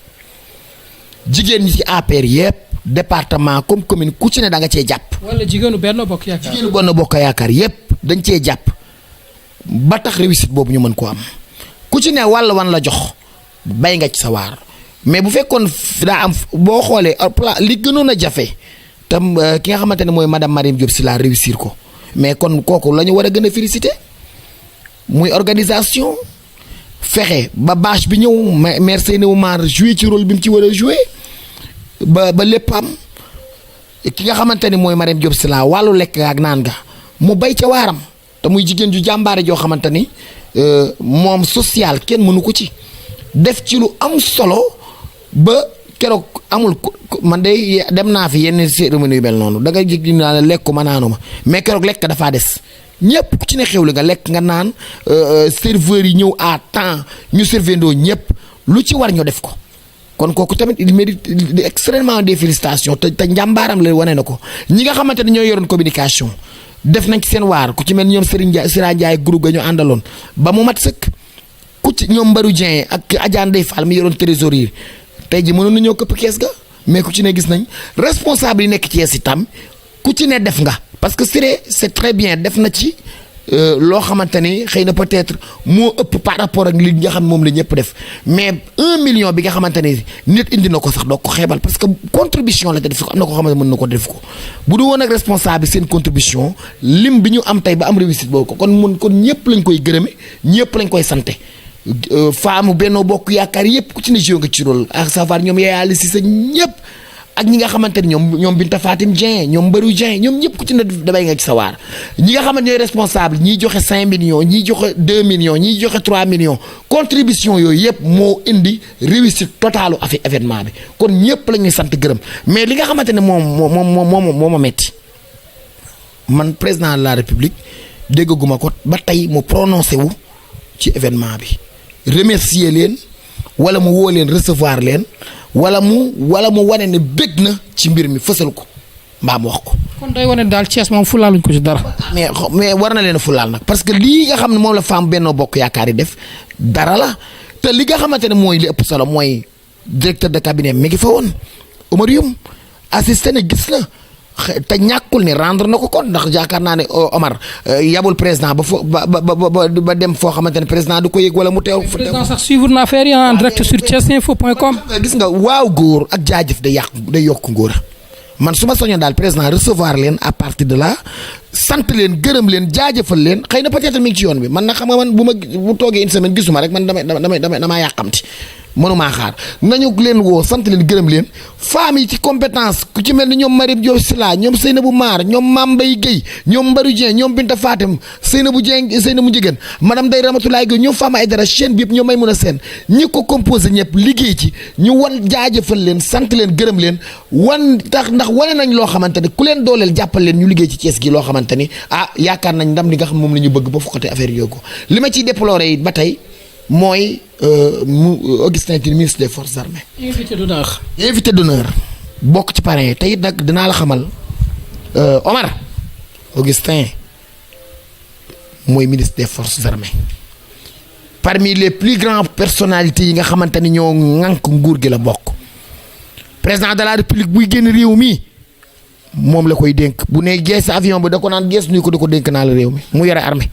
B: jigéen ñi ci APR yëpp département comme commune ku ci ne da nga cee jàpp.
A: wala jigéenu Benno Bokk Yaakaar.
B: jigéenu Benno Bokk Yaakaar yëpp dañ cee jàpp ba tax réussite boobu ñu mën koo am ku ci ne wàll wan la jox bay nga ci sa waar mais bu fekkoon daa am boo xoolee li gënoon a jafe tam ki nga xamante ne mooy madame Marième Diop Sylla réussir ko mais kon kooku la ñu war a gën a féliciter muy organisation. fexe ba bâche bi ñëw maire Seynabou Mar joué ci rôle bi mu ci war a joué ba lépp am ki nga xamante ni mooy Marième Diop Sylla wàllu lekk ak naan ga mu bay ca waaram te muy jigéen ju jàmbaare joo xamante ni moom social kenn mënu ko ci def ci lu am solo ba keroog amul man de dem naa fi yenn cérémonie yu mel noonu da nga jig naa ne lekku ma naanu ma mais keroog lekk dafaa des ñëpp ku ci ne xewli nga lekk nga naan serveurs yi ñëw à temps ñu servendoo ñëpp lu ci war ñu def ko kon kooku tamit il mérite extrêmement des félicitations te njàmbaaram la wane na ko ñi nga xamante ne ñoo yoroon communication def nañ ci seen waar ku ci mel ñoom Sira Ndiaye groupe ga ñu àndaloon ba mu mat sëkk ku ci ñoom Mbarou Dieng ak Adja Ndeye Fall mi yoroon trésorier tey ji mënoon nañoo këpp kees ga mais ku ci ne gis nañ responsable yi nekk ci yees itam ku ci ne def nga parce que c'est très bien def na ci loo xamante ni xëy na peut-être moo ëpp par rapport ak li nga xam moom la ñëpp def mais 1 million bi nga xamante ni nit indi na ko sax doo ko xeebal parce que contribution la te def ko am na ko xamante mën na ko def ko bu du woon ak responsable seen contribution lim bi ñu am tey ba am réussite boobu ko kon ñëpp lañ koy gërëme ñëpp lañ koy sante faamu Benno Bokk Yaakaar yëpp ku ci ne joué nga ci rôle à savoir ñoom Yaya Cissé ñëpp ak ñi nga xamante ni ñoom Binta Fatim Dieng ñoom Mbarou Dieng ñoom ñëpp ku ci ne damay nga ci sa waar ñi nga xamante ñooy responsable ñiy joxe 5 millions ñiy joxe 2 millions ñiy joxe 3 millions contribution yooyu yëpp moo indi réussite totale événement bi kon ñëpp la ñuy sant gërëm mais li nga xamante ne moom ma metti man président de la République déggaguma ko ba tey mu prononcé wu ci événement bi remercier leen wala mu woo leen recevoir leen wala mu wane ne bëgg na ci mbir mi fësal ko mbaa mu wax ko.
A: kon day wane daal Thiès moom fulaaluñ ko ci dara.
B: mais war na leen fulaal nag parce que lii nga xam ne moom la femme Benno Bokk Yaakaar yi def dara la te li nga xamante ne mooy li ëpp solo mooy directeur de cabinet mi ngi fa woon Omar Youm assisté na gis na te ñàkkul ni rendre na ko compte ndax yaakaar naa ne Omar yabul président ba dem foo xamante ne président du ko yëg wala mu teew.
A: président sax suivre na affaire yi en direct sur thiesinfo.com.
B: gis nga waaw góor ak jaajëf day yokk ngóora man su ma soñoon daal président recevoir leen à partir de là sant leen gërëm leen jaajëfal leen xëy na peut-être mi ngi ci yoon bi man nag xam nga man bu toogee une semaine gisuma rek man damaa yàqamti mënumaa xaar nañu leen woo sant leen gërëm leen femmes yi ci compétence ku ci mel ni ñoom Marie Diop Sylla ñoom Seynabou Mar ñoom Mame Mbaye Guèye ñoom Mbarou Dieng ñoom Binta Fatim Seynabou Ndiéguène madame Ndeye Ramatoulaye Guèye ñoom Fama Aïdara chaîne bi yëpp ñoom Maymouna Sène ñi ko composé ñëpp liggéey ci ñu wan jaajëfal leen sant leen gërëm leen ndax wane nañ loo xamante ne ku leen dooleel jàppal leen ñu liggéey ci Thiès gi loo xamante ni yaakaar nañ ndam li nga xam moom la ñu bëgg ba fokkate affaire yooyu li ma ciy déploré it ba tey mooy Augustin Tine ministre des forces armées. invité d'honneur bokk ci parrain yi tey nag dinaa la xamal Omar Augustin mooy ministre des forces armées parmi les plus grandes personnalités yi nga xamante ni ñoo ŋànk nguur gi la bokk président de la république buy génn réew mi moom la koy dénk bu ne gees avion bi da ko naan gees nuyu ko da ko dénk naa la réew mi mu yore armée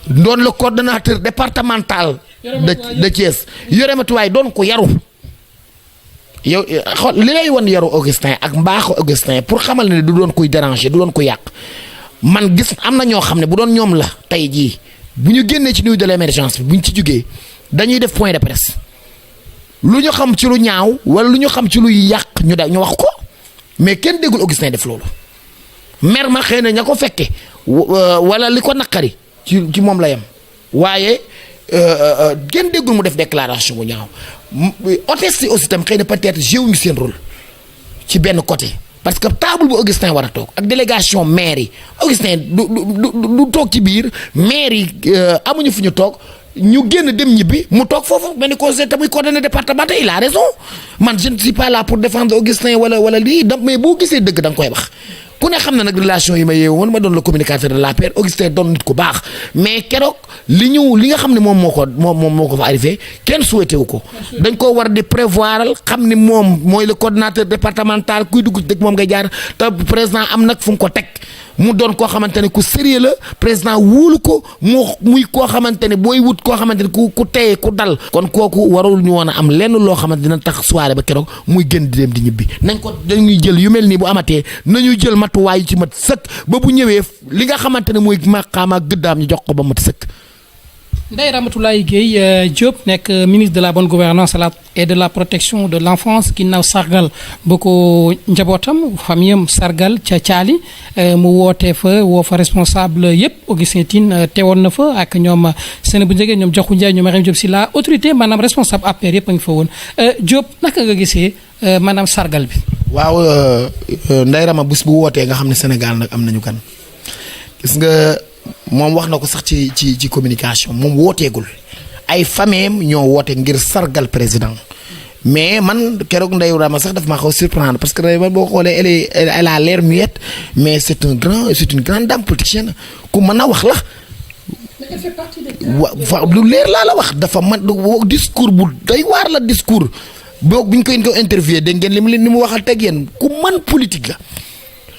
B: doon le coordonnateur départemental de Thiès yore matuwaay doon ko yaru yow xool li lay won yaru Augustin ak mbaaxu Augustin pour xamal ne du doon koy déranger du doon ko yàq man gis am na ñoo xam ne bu doon ñoom la tey jii bu ñu génnee ci nuyu de l'émergence bi bu ñu ci jógee dañuy def point de presse lu ñu xam ci lu ñaaw wala lu ñu xam ci luy yàq ñu wax ko mais kenn déggul Augustin def loolu mer ma xëy na ña ko fekke wala li ko naqari ci moom la yem waaye kenn déggul mu def déclaration bu ñaaw hôtesse aussi tam xëy na peut-être joué seen rôle ci benn côté parce que table bu Augustin war a toog ak délégation maire yi Augustin du toog ci biir maire yi amuñu fu ñu toog ñu génn dem ñibbi mu toog foofu benn conseil te muy coordonné départemental il a raison man je ne suis pas là pour défendre Augustin wala lii mais boo gisee dëgg da nga koy wax. ku ne xam na nag relation yi ma yeewu woon ma doon le communicateur de l'APR Augustin doon nit ku baax mais keroog li nga xam ne moom moo ko fa arrivé kenn souhaité wu ko dañ koo war di prévoir xam ni moom mooy le coordonnateur départemental kuy dugg dëkk moom ngay jaar te président am nag fu mu ko teg mu doon koo xamante ne ku sérieux la président wóolu ko muy koo xamante ne booy wut koo xamante ne ku teye ku dal kon kooku warul ñu woon a am lenn loo xamante dina tax soirée ba keroog muy gën di dem di ñibbi nañ ko dañuy jël yu mel nii bu amatee nañuy jël matuwaay ci mat sëkk ba bu ñëwee li nga xamante ne mooy maqaam ak gëddaam ñu jox ko ba mat sëkk.
A: Ndeye Ramatoulaye Guèye Diop nekk ministre de la bonne gouvernance et de la protection de l'enfance ginnaaw sargal ba ko njabootam famiyam sargal ca Thiali mu wootee fa woo fa responsable yëpp Augustin Tine teewoon na fa ak ñoom Seynabou Ndiéguène ñoom Diakhou Ndiaye ñoom Mariam Diop Sylla autorité maanaam responsable APR yëpp a ngi fa woon Diop naka nga gisee maanaam sargal bi.
B: waaw Ndeye Rama bés bu wootee nga xam ne Sénégal nag am nañu kan gis nga. moom wax na ko sax ci communication moom wooteegul ay famille ñoo woote ngir sargal président mais man keroog Ndeye Rama sax daf maa xaw surprendre parce que man boo xoolee elle a l'air muette mais c'est une grande dame politicienne ku mën a wax la.
A: mais elle fait partie des
B: lu leer laa la wax dafa man discours bu doy waar la discours boog bi ñu ko interviewé dégg ngeen li mu waxal teg yéen ku mën politique la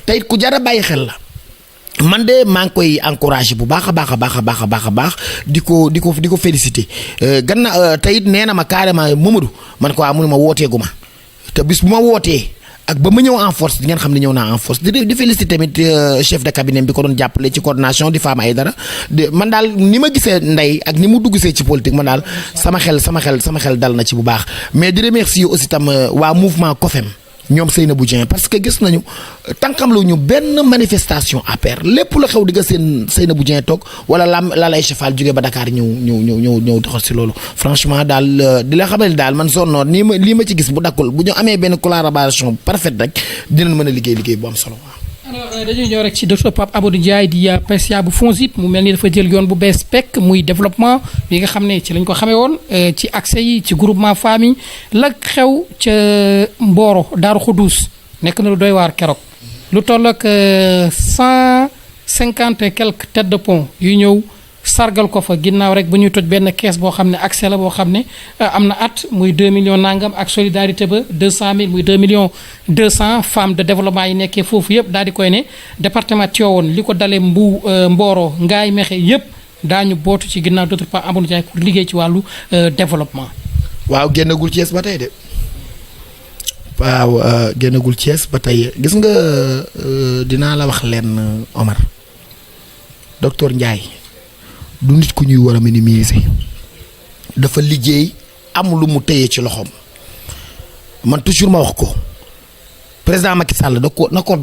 B: tey ku jar a bàyyi xel la. man de maa ngi koy encouragé bu baax a baax di ko félicité gannaaw tey it nee na ma carrément Mamadou man ko mu ne ma wooteegu ma te bis bu ma wootee ak ba ma ñëw en force di ngeen xam ne ñëw naa en force di félicité tamit chef de cabinet bi ko doon jàppale ci coordination di Fama Aïdara man daal ni ma gisee Ndeye ak ni mu dugg see ci politique man daal sama xel dal na ci bu baax mais di remercier aussi tam waa mouvement COFEM. ñoom Seynabou Dieng parce que gis nañu tànkam lu ñu benn manifestation APR lépp la xew di nga seen Seynabou Dieng toog wala la lay chefal jóge ba Dakar ñëw doxal si loolu franchement daal di la xamal daal man sonnoon lii ma ci gis bu dakkul bu ñu amee benn collaboration parfaite rek dinañ mën a liggéey bu am solo waaw.
A: dañuy ñëw rek ci docteur Pape Amadou Ndiaye di PCA bu FONGIP mu mel ni dafa jël yoon bu bees pekk muy développement bi nga xam ne ci lañ ko xamee woon ci accès yi ci groupement famille la xew ca Mboro Daaru Xuduus nekk na lu doy waar keroog lu toll ak 150 et quelques têtes de pont yu ñëw sargal ko fa ginnaaw rek bu ñuy toj benn kees boo xam ne accès la boo xam ne am na at muy 2 millions nangam ak solidarité ba 200 000 muy 2 millions 200 femmes de développement yi nekkee foofu yëpp daal di koy ne département Tivaouane li ko dalee Mboro Ngaay Mexe yëpp daañu bootu ci ginnaaw docteur Pape Amadou Ndiaye pour liggéey ci wàllu développement.
B: waaw génnagul Thiès ba tey de waaw génnagul Thiès ba tey gis nga dinaa la wax leen Omar docteur Ndiaye. du nit ku ñuy war a minimiser dafa liggéey am lu mu téye ci loxoom man toujours ma wax ko président Macky Sall na ko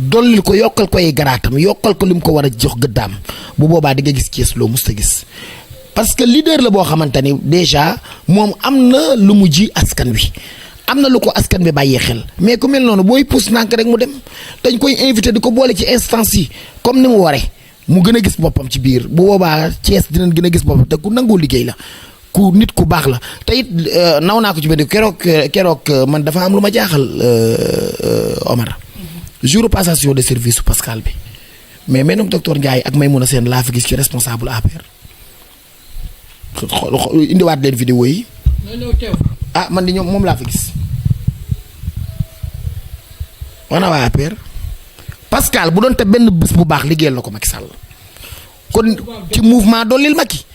B: dollil ko yokkal ko ay garaatam yokkal ko li mu ko war a jox gëddaam bu boobaa di nga gis Thiès loo musta gis parce que leader la boo xamante ni déjà moom am na lu mu ji askan wi am na lu ko askan bi bàyyee xel mais ku mel noonu booy pousse nànk rek mu dem dañ koy invité di ko boole ci instance yi comme ni mu waree. mu gën a gis boppam ci biir bu boobaa Thiès dinañ gën a gis boppam te ku nangoo liggéey la ku nit ku baax la te it naw naa ko ci benn keroog man dafa am lu ma jaaxal Omar jour passation de service su Pascal bi mais même docteur Ndiaye ak Maymouna Sène laa fi gis ci responsable APR indiwaat leen vidéo yi ah man di ñoom moom laa fi gis wana waa APR Pascal bu doon te benn bés bu baax liggéeyal na ko Macky Sall kon ci mouvement dooleel Macky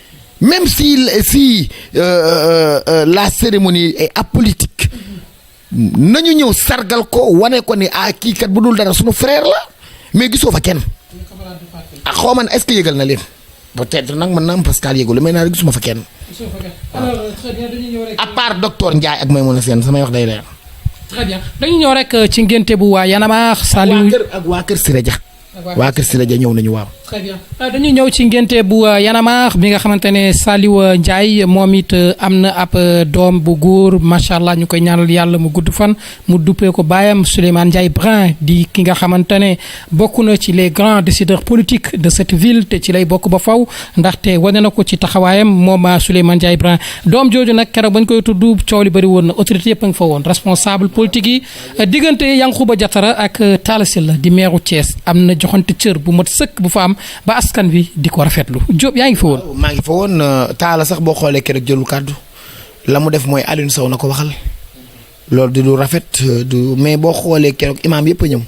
B: même si la cérémonie est apolitique nañu ñëw sargal ko wane ko ni kii kat bu dul dara sunu frère la mais gisoo fa kenn xaw ma est-ce que yëgal na leen peut-être nag mën na am Pascal yëgul mais naa gisuma fa kenn à part docteur Ndiaye ak Maymouna Sène samay wax day leer.
A: très bien dañu ñëw rek ci ngénte bu waa Yanamar Saliou
B: ak waa kër Siré Dia waa kër Siré Dia ñëw nañu waaw.
A: très bien dañuy ñëw ci ngénte bu Yanamar bi nga xamante ne Saliou Ndiaye moom it am na ab doom bu góor macha allah ñu koy ñaanal yàlla mu gudd fan mu duppee ko baayam Souleymane Ndiaye Brin di ki nga xamante ne bokk na ci les grands décideurs politiques de cette ville te ci lay bokk ba faw ndaxte wane na ko ci taxawaayam moom Souleymane Ndiaye Brin doom jooju nag keroog bañ koy tudd coow li bëri woon na autorité yëpp a nga fa woon responsable politique yi diggante Yankhoba Diattara ak Talla Sylla di maire Thiès am na joxante cër bu mat sëkk bu fa am ba askan wi di ko rafetlu Diop yaa ngi fa woon.
B: maa ngi fa woon Talla sax boo xoolee keroog jëlu kàddu la mu def mooy Alioune Sow na ko waxal loolu di lu rafet du mais boo xoolee keroog imaam yëpp a ñëw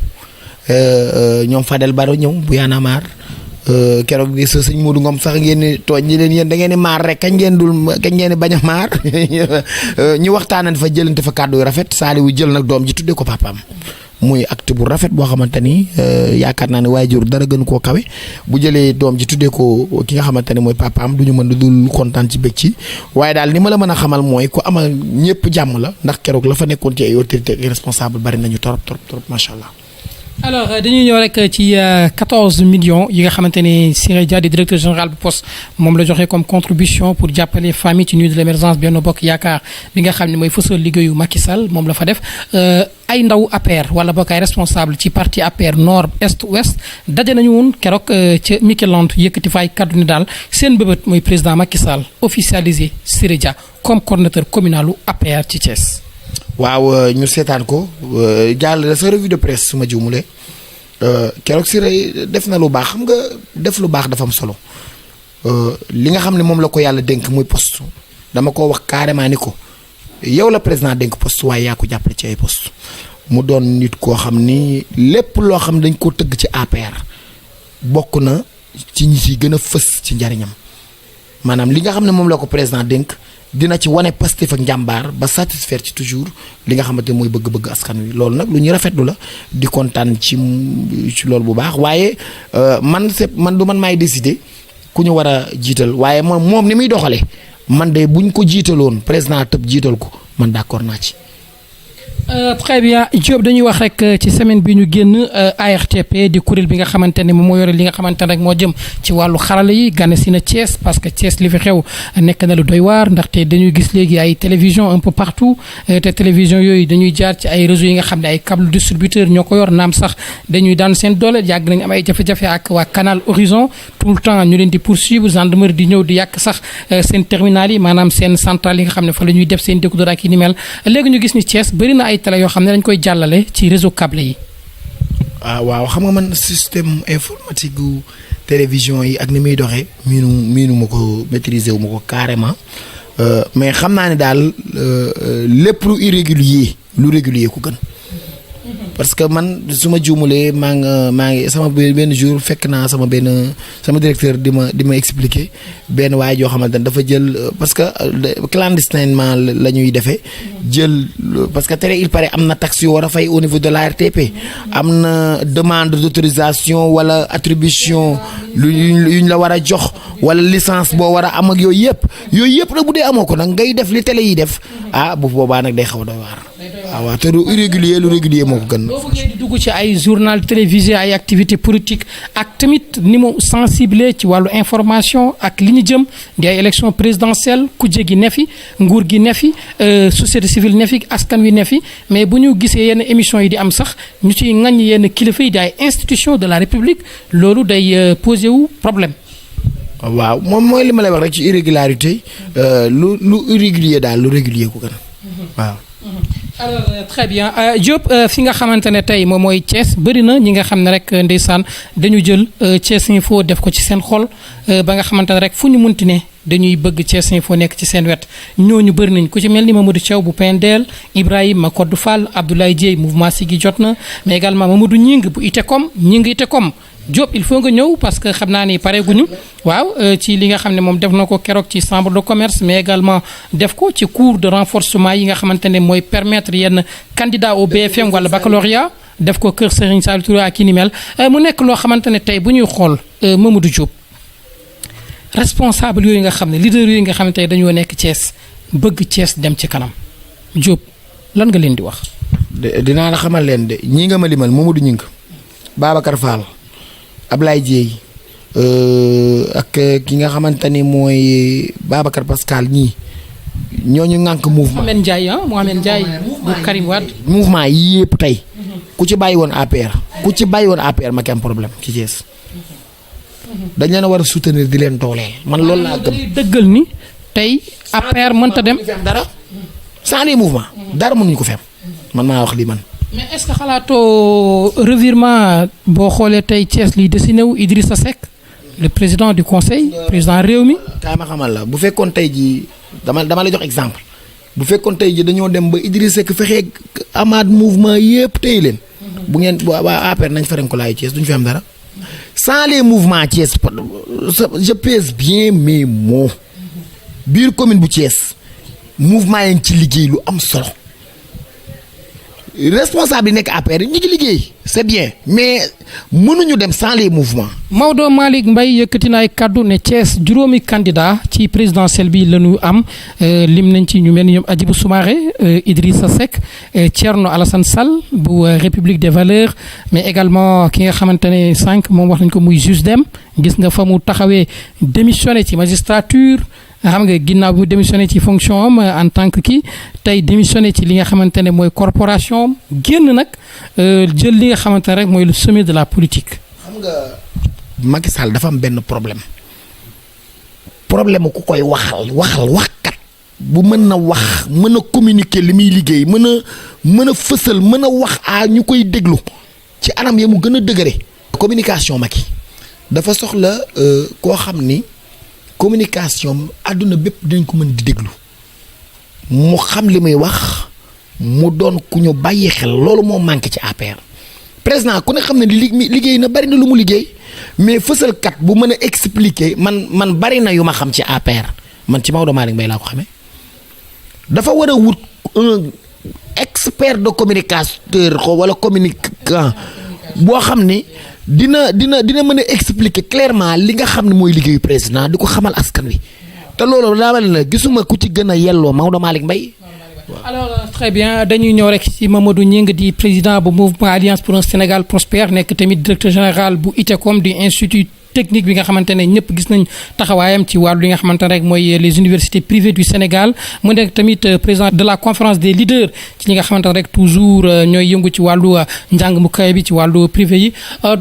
B: ñoom Fadel Baro ñëw bu Yanamar keroog di sa sëñ Modou Ngom sax ngeen ni tooñ ñi leen yéen da ngeen di maar rek kañ ngeen di bañ a maar ñu waxtaanal fa jëlante fa kàddu yu rafet Saliou jël nag doom ji tuddee ko papaam. muy acte bu rafet boo xamante ni yaakaar naa ne waajur dara gën koo kawe bu jëlee doom ji tuddee ko ki nga xamante ne mooy papaam du ñu mën dul kontaan ci bëgg ci waaye daal ni ma la mën a xamal mooy ku amal ñëpp jàmm la ndax keroog la fa nekkoon ci ay autorité ak responsable bari nañu trop macha allah.
A: alors dañuy ñëw rek ci 14 millions yi nga xamante ne Siré Dia di directeur général bu poste moom la joxe comme contribution pour jàppale famille ci nuit de l'émergence Benno Bokk Yaakaar bi nga xam ne mooy fësal liggéeyu Macky Sall moom la fa def ay ndaw APR wala bokk ay responsable ci parti APR nord est ouest daje nañu woon keroog ca Mikeland yëkkati fay kaddu ni daal seen bëbët mooy président Macky Sall officialisé Siré Dia comme coordonnateur communal u APR ci Thiès.
B: waaw ñu seetaan ko jàll sa revue de presse su ma juumulee keroog Siré def na lu baax xam nga def lu baax dafa am solo li nga xam ne moom la ko yàlla dénk muy poste dama ko wax carrément ni ko yow la président dénk poste waaye yaa ko jàppale ci ay poste mu doon nit koo xam ni lépp loo xam dañ ko tëgg ci APR bokk na ci ñi ci gën a fës ci njariñam maanaam li nga xam ne moom la ko président dénk dina ci wane Pastef ak njàmbaar ba satisfaire ci toujours li nga xamante mooy bëgg-bëgg askan wi loolu nag lu ñuy rafetlu la di kontaan ci loolu bu baax waaye man du man maay décider ku ñu war a jiital waaye moom ni muy doxalee man de buñ ko jiitaloon président tëb jiital ko man d'accord naa ci.
A: Très bien Diop dañuy wax rek ci semaine bi ñu génn ARTP di kuréel bi nga xamante ne moom moo yore li nga xamante ne rek moo jëm ci wàllu xarala yi gane si na Thiès parce que Thiès li fi xew nekk na lu doy waar ndaxte dañuy gis léegi ay télévision un peu partout te télévision yooyu dañuy jaar ci ay réseaux yi nga xam ne ay câble distributeur ñoo ko yor naam sax dañuy daan seen doole yàgg nañ am ay jafe-jafe ak waa Canal Horizon tout le temps ñu leen di poursuivre gendarmerie di ñëw di yàq sax seen terminal yi maanaam seen centrale yi nga xam ne fa la ñuy def seen décodeur ak yi ni mel léegi ñu gis ni Thiès bëri na ay télé yoo xam ne dañ koy jàllale ci réseau câble yi.
B: waaw xam nga man système informatique gu télévision yi ak ni muy doxee miinu ma ko maîtriser wu ma ko carrément mais xam naa ne daal lépp lu régulier ku gën. parce que man su ma juumulee maa ngi sama benn jour fekk naa sama directeur di ma expliquer benn waay joo xamante ne dafa jël parce que clandestinement la ñuy defee jël parce que télé il paraît am na taxe yu war a fay au niveau de la RTP am na demande d'autorisation wala attribution yuñ la war a jox wala licence boo war a am ak yooyu yëpp nag bu dee amoo ko nag ngay def li télé yi def bu boobaa nag day xaw a doy waar. waaw te lu régulier moo ko gën.
A: boo bëggee di dugg ci ay journal télévisé ay activité politique ak tamit ni mu sensible ci wàllu information ak li ñu jëm di ay élection présidentielle kujje gi ne fi nguur gi ne fi société civile ne fi askan wi ne fi mais bu ñu gisee yenn émission yi di am sax ñu ciy ŋaññi yenn kilifa yi di ay institution de la république loolu day posé wu problème.
B: waaw moom mooy li ma lay wax rek ci irrégularité lu irrégulier daal lu régulier ko gën waaw.
A: alors très bien Diop fi nga xamante ne tey moom mooy Thiès bëri na ñi nga xam ne rek ndeysaan dañu jël Thiès Info def ko ci seen xol ba nga xamante ne rek fu ñu munti ne dañuy bëgg Thiès Info nekk ci seen wet ñooñu bëri nañ ku ci mel ni Mamadou Thiaw bu PNDL Ibrahima Kodou Fall Abdoulaye Dieye mouvement Siggi jot na mais également Mamadou Ñing bu ITECOM Diop il faut nga ñëw parce que xam naa ni pare guñu waaw ci li nga xam ne moom def na ko keroog ci chambre de commerce mais également def ko ci cours de renforcement yi nga xamante ne mooy permettre yenn candidat au BFM wala baccalauréat def ko kër Serigne Saliou Touré ak ni mel mu nekk loo xamante ne tey bu ñuy xool Mamadou Diop responsable yooyu nga xam ne leader yooyu nga xam ne tey dañoo nekk Thiès bëgg Thiès dem ci kanam Diop lan nga leen di wax.
B: dinaa la xamal leen de ñii nga ma limal Mamadou Ñing Babacar Fall. Ablaye Dieye ak ki nga xamante ni mooy Babacar Pascal ñooñu ŋànk mouvement.
A: Mohamed Ndiaye bu Karim Wade.
B: mouvement yi yëpp tey ku ci bàyyi woon APR ma ki am problème ci Thiès dañ leen a war a soutenir di leen dooleel man loolu laa gëm.
A: dëggal ni tey APR mënta dem
B: dara sans les mouvements dara mënuñu ko fem man maa wax lii man.
A: mais est-ce que xalaatoo revirement boo xoolee tey Thiès liy dessiné wu Idrissa Seck le président du conseil président réew mi.
B: kaay ma xamal la bu fekkoon tey jii dama la jox exemple bu fekkoon tey jii dañoo dem ba Idrissa Seck fexee amaat mouvement yëpp tey leen. bu ngeen waa APR nañ ferenkulaayu Thiès duñ fi am dara. sans les mouvements Thiès je pèse bien mes mots biir commune bu Thiès mouvement yi ci liggéey lu am solo. responsable yi nekk APR ñu ngi liggéey c'est bien mais mënuñu dem sans les mouvements.
A: Maodo Malick Mbaye yëkkati na ay kaddu ne Thiès juróomi candidat ci présidentielle bi la ñu am lim nañ ci ñu mel ni ñoom Hadjibou Soumaré Idrissa Seck Thierno Alassane Sall bu République des Valeurs mais également ki nga xamante ne sànq moom wax nañ ko muy Juge Dème gis nga fa mu taxawee démissionné ci magistrature. xam nga ginnaaw bi mu démissionné ci fonction am en tant que kii tey démissionné ci li nga xamante ne mooy corporation génn nag jël li nga xamante ne rek mooy le sommet de la politique.
B: xam nga Macky Sall dafa am benn problème ku koy waxkat bu mën na wax mën a communiquer li muy liggéey mën a fësal mën a wax ñu koy déglu ci anam ya mu gën a dëgëre. communication Macky dafa soxla koo xam ni. communication àdduna bépp dañ ko mën di déglu mu xam li muy wax mu doon ku ñu bàyyi xel loolu moo manqué ci APR président ku ne xam ne liggéey na bari na lu mu liggéey mais fësalkat bu mën a expliquer man bari na yu ma xam ci APR man ci Maodo Malick Mbaye laa ko xamee dafa war a wut un expert de communicateur wala communicant boo xam ni dina mën a expliquer clairement li nga xam ne mooy liggéeyu président di ko xamal askan wi te loolu daa mel ne gisuma ku ci gën a yelloo Maodo Malick Mbaye
A: alors très bien dañuy ñëw rek ci Mamadou Gningue di président bu mouvement Alliance pour un Sénégal prospère nekk tamit directeur général bu ITECOM di institut technique bi nga xamante ne ñëpp gis nañ taxawaayam ci wàllu li nga xamante ne rek mooy les universités privées du Sénégal mu nekk tamit président de la conférence des leaders ci ñi nga xamante ne rek toujours ñooy yëngu ci wàllu njàng mu kawe bi ci wàllu privé yi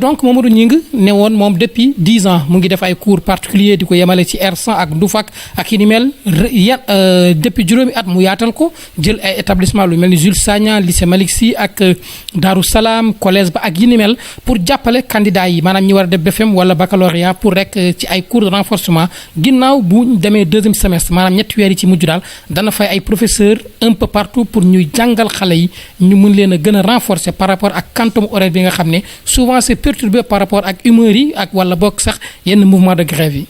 A: donc Mamadou Gningue ne woon moom depuis 10 ans mu ngi def ay cours particuliers di ko yemale ci R100 ak Ndufak ak yi ni mel depuis juróomi at mu yaatal ko jël ay établissement lu mel ni Jules Sagna lycée Malick Sy ak Darou Salaam collège ba ak yi ni mel pour jàppale candidats yi maanaam ñi war a def BFEM wala baccalauréat pour rek ci ay cours de renforcement ginnaaw bu demee deuxième semestre maanaam ñetti weer yi ci mujj daal dana fay ay professeurs un peu partout pour ñuy jàngal xale yi ñu mun leen a gën a renforcer par rapport ak quantum horaire bi nga xam ne souvent c'est perturbé par rapport ak humeur yi ak wala bokk sax yenn mouvement de grève yi.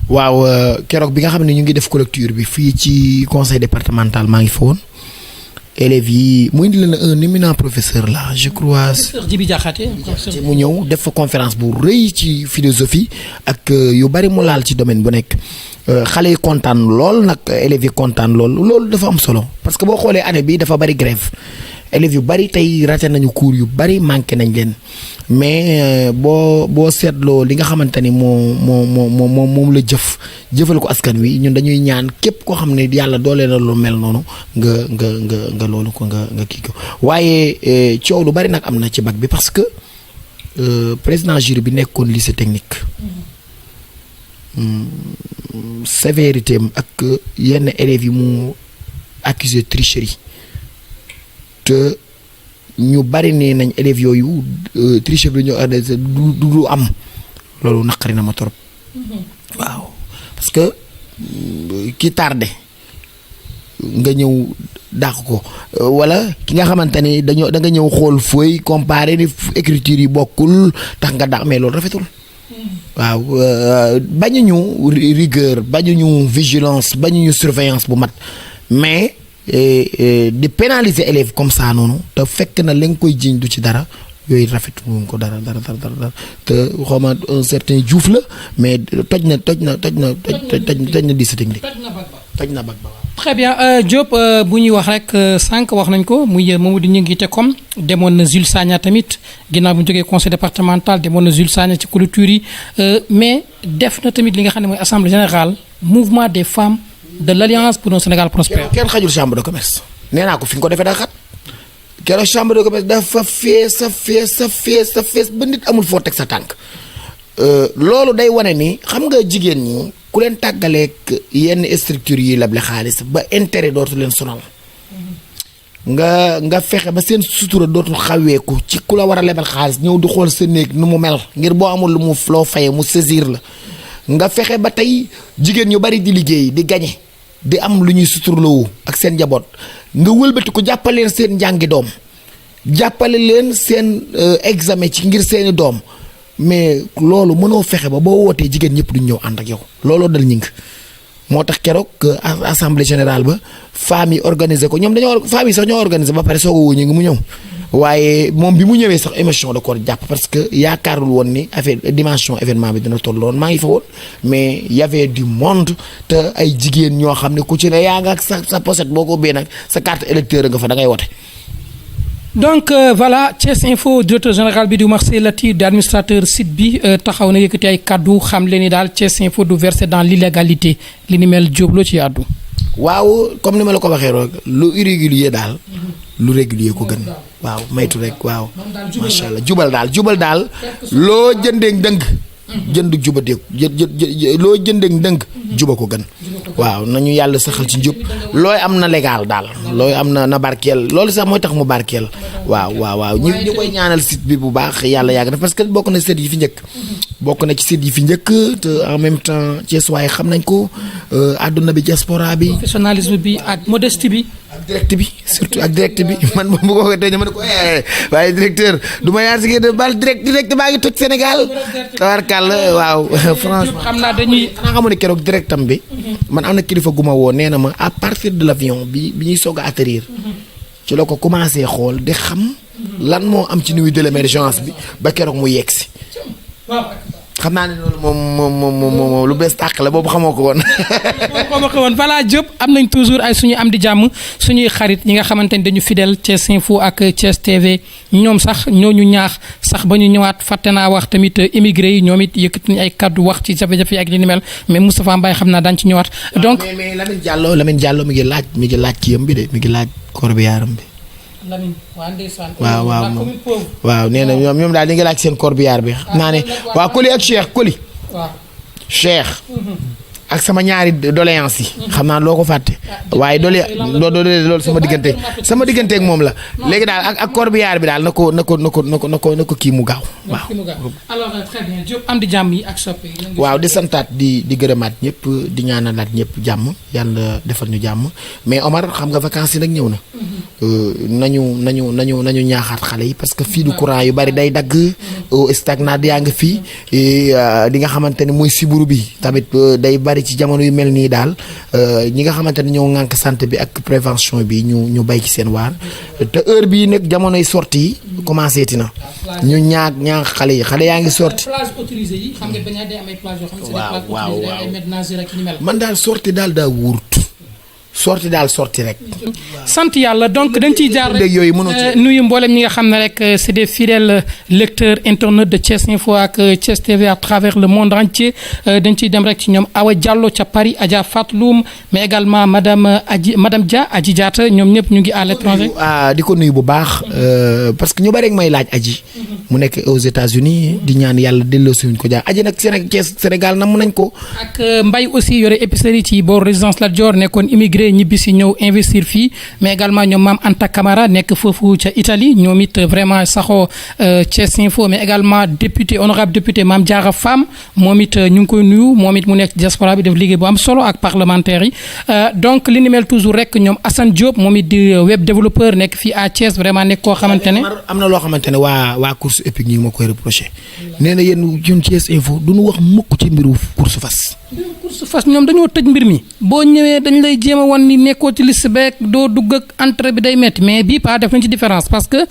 B: waaw keroog bi nga xam ne ñu ngi def collecture bi fii ci conseil départemental maa ngi fa woon élèves yi mu indi leen un éminent professeur là je crois.
A: professeur Djibi Diakhaté
B: mu ñëw def fa conférence bu rëy ci philosophie ak yu bari mu laal ci domaine bu nekk xale yi kontaan lool nag élèves yi kontaan loolu dafa am solo parce que boo xoolee année bi dafa bari grève élèves yu bari tey raté nañu cours yu bari manqué nañ leen mais boo seetloo li nga xamante ni moom la jëfal ko askan wi ñun dañuy ñaan képp koo xam ne yàlla doole na lu mel noonu nga loolu ko nga kii ko waaye coow lu bari nag am na ci bac bi parce que président jury bi nekkoon lycée technique sévérité am ak yenn élèves yi mu accusé tricherie te ñu bari nee nañ élèves yooyu triche bi ñu organisé du am loolu naqari na ma trop waaw parce que ki tardé nga ñëw dàq ko wala ki nga xamante ni da nga ñëw xool fooy comparé ni écriture yi bokkul tax nga dàq mais loolu rafetul waaw bañuñu rigueur bañuñu vigilance bañuñu surveillance bu mat mais di pénaliser élèves comme ça noonu te fekk na la nga koy jiñ du ci dara yooyu rafetu ko dara te xawma un certain Diouf la mais toj na lycée technique toj na bac ba
A: très bien Diop bu ñuy wax rek sànq wax nañ ko muy Mamadou Gningue ITECOM demoon na Jules Sagna tamit ginnaaw bu ñu jógee conseil départemental demoon na Jules Sagna ci clôture yi mais def na tamit li nga xam ne mooy assemblée générale mouvement des femmes de l'Alliance pour un Sénégal prospère.
B: kenn xajul chambre de commerce nee naa ko fi nga ko defee daa xat keroog chambre de commerce dafa fees ba nit amul foo teg sa tànk loolu day wane ni xam nga jigéen ñi ku leen tàggaleeg yenn structures yi lable xaalis ba intérêt dootu leen sonal nga fexe ba seen sutura dootul xaweeku ci ku la war a lebal xaalis ñëw di xool sa néeg nu mu mel ngir boo amul lu mu loo faye mu saisir la nga fexe ba tey jigéen ñu bari di liggéey di gañe di am lu ñuy suturloo ak seen njaboot nga wëlbati ko jàppale leen seen njàngi doom jàppale leen seen examen ci ngir seeni doom mais loolu mënoo fexe ba boo wootee jigéen ñëpp duñ ñëw ànd ak yow looloo dal Gningue moo tax keroog assemblée générale ba femmes yi organisé ko ñoom femmes yi sax ñoo organisé ba pare soog a woo Gningue mu ñëw waaye moom bi mu ñëwee sax émission da ko jàpp parce que yaakaarul woon ni affaire dimension événement bi dina toll woon maa ngi fa woon mais y avait du monde te ay jigéen ñoo xam ne ku ci ne yaa nga ak sa pochette boo ko ubbee nag sa carte électeur nga fa da ngay wote.
A: donc voilà Thiès Info directeur général bi di Marseille Latir di administrateur site bi taxaw na yëkkati ay kaddu xam leen ni daal Thiès Info du verser dans l'illégalité li ni mel Diop loo ci àddu.
B: waaw comme ni ma la ko waxee rek lu irrégulier daal lu régulier ko gën waaw maytu rek waaw macha allah jubal daal loo jëndee dëng jënd jubateeku loo jëndee dëng juba ko gën waaw nañu yàlla saxal ci njub looy am na légal daal looy am na barkeel loolu sax mooy tax mu barkeel waaw ñu koy ñaanal site bi bu baax yàlla yàgg def parce que bokk na site yi fi njëkk te en même temps Thiès waaye xam nañ ko àdduna bi diaspora bi
A: professionnalisme bi ak modestie bi
B: ak direct bi surtout ak direct bi man bu ko waxee tey ma ne ko waaye directeur du ma yaar si ngeen baal direct baa ngi toj Sénégal tabarkàlla waaw franchement
A: xam naa dañuy
B: xanaa xamu ne keroog directam bi man am na kilifa gu ma woo nee na ma à partir de l'avion bi ñuy soog a atterrir ci la ko commencé xool di xam lan moo am ci nuit de l'émergence bi ba keroog mu yegg si xam naa ne loolu moom lu bees tàq la boobu xamoo ko woon.
A: xamoo ko woon voilà Diop am nañ toujours ay suñu am di jàmm suñuy xarit ñi nga xamante ni dañu fidèle Thiès Info ak Thiès TV ñoom sax ñooñu ñaax sax ba ñu ñëwaat fàtte naa wax tamit immigré yi ñoom it yëkkati nañ ay kaddu wax ci jafe-jafe ak li ni mel mais Moustapha Mbaye xam naa daañu ci ñëwaat. donc
B: mais Lamine Diallo mi ngi laaj kii yam bi de mi ngi laaj corbillard bi.
A: Lamine waa ndeysaan.
B: waaw nee na ñoom daal di nga laaj seen corbillard bi. xam naa ne waa Coly ak Cheikh Coly.
A: waaw
B: Cheikh. ak sama ñaari doléance yi. xam naa loo ko fàtte. waaye loolu sama diggante ak moom la. léegi daal ak corbillard bi daal na ko kii mu gaaw. waaw
A: alors très bien Diop am di jàmm yi ak soppe yi.
B: waaw di santaat di gërëmaat ñëpp di ñaanalaat ñëpp jàmm yàlla defal ñu jàmm mais Omar xam nga vacances yi nag ñëw na. nañu ñaaxaat xale yi parce que fii du courant yu bari day dagg. stagnade yaa ngi fii di nga xamante ne mooy siburu bi tamit day bari ci jamono yu mel nii daal ñi nga xamante ne ñoo ŋànk santé bi ak prévention bi ñu bay ci seen waar te heure bii nag jamonoy sortie yi commencé ti na ñu ñaax xale yaa ngi sorti
A: plage autorisée yi xam nga bañ a am ay plage yoo xam ne
B: waaw
A: ay maîtres nageurs ak ni mel.
B: man daal sorti daal daa wóorut sorti rek.
A: sant yàlla donc dañ ciy jaar rek
B: yooyu mënoo
A: nuyu mboolem ñi nga xam ne rek c'est des fidèles lecteurs internautes de Thiès Info ak Thiès TV à travers le monde entier dañ ciy dem rek ci ñoom Awa Diallo ca Paris Adja Fatloum mais également madame Dia Adji Diatta ñoom ñëpp ñu ngi à l'étranger.
B: di ko nuyu bu baax parce que ñu bari rek may laaj Adji mu nekk aux États-Unis di ñaan yàlla delloosi ko jaar Adji nag Sénégal nam nañ ko.
A: ak Mbaye aussi yore épicerie ci booru résidence Lat Dior nekkoon immigré ñibbi si ñëw investir fii mais également ñoom Mame Anta Camara nekk foofu ca Italie ñoom it vraiment saxoo Thiès Info mais également honorable député Mame Diarra Fam moom it ñu ngi koy nuyu moom it mu nekk diaspora bi def liggéey bu am solo ak parlementaires yi donc li ni mel toujours rek ñoom Assane Diop moom it di web développeur nekk fii à Thiès vraiment nekk koo xamante ne.
B: am na loo xamante ne waa course épique ñi ma koy reproché nee na yéen ñun Thiès Info du ñu wax mukk ci mbiru course fas.
A: course fas ñoom dañoo tëj mbir mi boo ñëwee dañ lay jéem a wan ni nekkoo ci liste beeg doo dugg ak entrée bi day metti mais bii pas def nañ ci différence parce que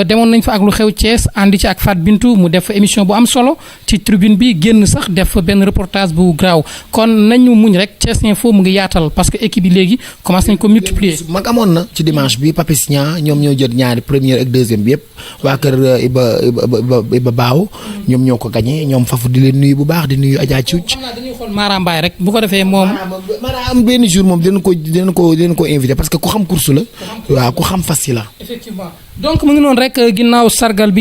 A: demoon nañ fa ak lu xew Thiès àndi ci ak Fat Bintou mu def émission bu am solo ci tribune bi génn sax def benn reportage bu graaw kon nañu muñ rek Thiès Info mu ngi yaatal parce que équipe bi léegi commencé nañ ko multiplier.
B: mag amoon na ci dimanche bi Papis Niang ñoom ñoo jël ñaari première ak deuxième bi yëpp waa kër Iba Baaw ñoom ñoo ko gagné ñoom fafu di leen nuyu bu baax di nuyu Adja Cuuc.
A: dañuy xool Mara Mbaye rek bu ko defee moom.
B: maanaam benn jour moom dinañ ko invité parce que ku xam course la. waaw ku xam fas yi la.
A: effectivement donc mu ngi noonu rek ginnaaw sargal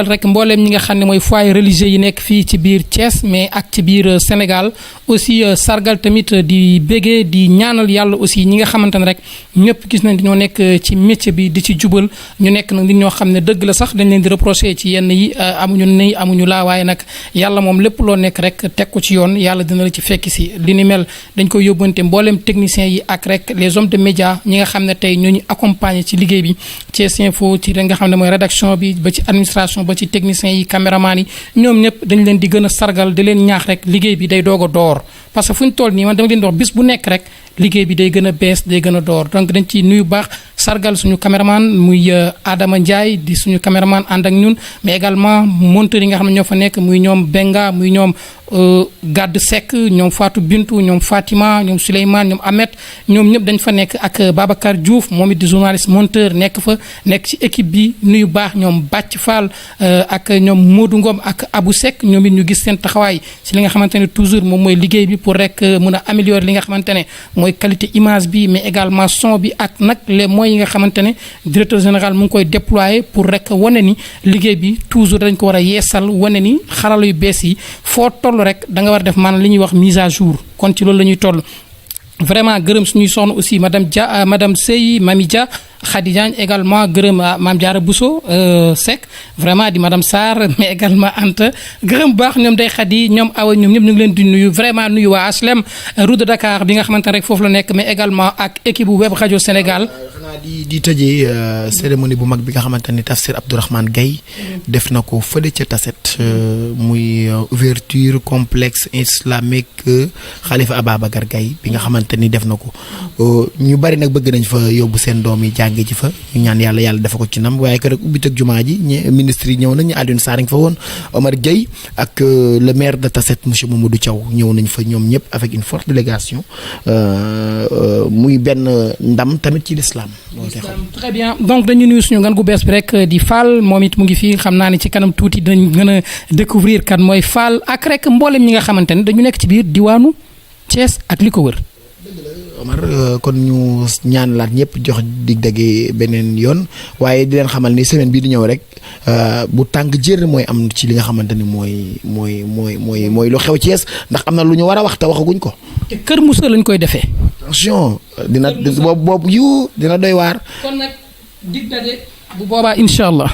A: rek mbooleem ñi nga xam ne mooy foyer religieux yi nekk fii ci biir Thiès mais ak ci biir Sénégal aussi sargal tamit di béggee di ñaanal yàlla aussi ñi nga xamante ne rek ñëpp gis nañ ñoo nekk ci métier bi di ci jubal ñu nekk nag nit ñoo xam ne dëgg la sax dañ leen di reprocher ci yenn yi amuñu nii amuñu laa waaye nag yàlla moom lépp loo nekk rek teg ko ci yoon yàlla dina la ci fekki si li ni mel dañ koy yóbbante mbooleem techniciens yi ak rek les hommes de médias ñi nga xam ne tey ñoo ñu accompagner ci liggéey bi Thiès Info ci nga xam ne mooy rédaction bi ba ci administration ba ci techniciens yi caméraman yi ñoom ñëpp dañ leen di gën a sargal di leen ñaax rek liggéey bi day doog a door parce que fu ñu toll nii man dama leen di wax bis bu nekk rek liggéey bi day gën a bees day gën a door donc dañ ci nuyu baax sargal suñu caméraman muy Adama Ndiaye di suñu caméraman ànd ak ñun mais également monteur yi nga xam ne ñoo fa nekk muy ñoom Benga muy ñoom Gadd Seck ñoom Fatou Bintou ñoom Fatima ñoom Souleymane ñoom Ahmed ñoom ñëpp dañ fa nekk ak Babacar Diouf moom it di journaliste monteur nekk fa nekk ci équipe bi nuyu baax ñoom Bàcc Fall ak ñoom Modou Ngom ak Abou Seck ñoom it ñu gis seen taxawaay ci li nga xamante ne toujours moom mooy liggéey bi pour rek mën a améliorer li nga xamante ne mooy qualité image bi mais également son bi ak nag les moyens yi nga xamante ne directeur général mu ngi koy déployer pour rek wane ni liggéey bi toujours dañ ko war a yeesal wane ni xarala yu bees yi foo toll rek da nga war a def maanaam li ñuy wax mise à jour kon ci loolu la ñuy toll vraiment gërëm suñuy soxna aussi madame Sey Mami Dia Khady Diagne également gërëm Mame Diarra Bousso Seck vraiment di madame Sarr mais également Anta gërëm baax ñoom day Khady ñoom Awa ñoom ñëpp ñu ngi leen di nuyu vraiment nuyu waa HLM route de Dakar bi nga xamante ne rek foofu la nekk mais également ak équipe bu web rajo Sénégal.
B: xanaa di tëjee cérémonie bu mag bi nga xamante ni Tafsir Abdourahmane Gaye def na ko fële ca Tasset muy ouverture complexe islamique Khalifa Ababacar Gaye bi nga xamante ni def na ko ñu bari nag bëgg nañ fa yóbbu seen doom yi jàngee ci fa ñu ñaan yàlla dafa ko ci nam waaye que rek ubbi teg jumaa ji ministre yi ñëw nañ Alioune Sarr fa woon Omar Gueye ak le maire de Tassette monsieur Mamadou Thiaw ñëw nañ fa ñoom ñëpp avec une forte délégation muy benn ndam tamit ci l'islam.
A: Très bien donc dañu nuyu suñu gan gu bees bi rek di Fall moom it mu ngi fii xam naa ne ci kanam tuuti dañ gën a découvrir kan mooy Fall ak rek mboolem ñi nga xamante ne dañu nekk ci biir diwaanu Thiès ak li ko wër.
B: Omar kon ñu ñaanalaat ñëpp jox dig dage beneen yoon waaye di leen xamal ni semaine bii di ñëw rek bu tàng jër mooy am ci li nga xamante ni mooy lu xew Thiès ndax am na lu ñu war a wax te waxaguñ ko.
A: te Kër Moussa lañ koy defee.
B: attention dina boobu dina doy waar.
A: kon nag dig daje bu boobaa incha allah.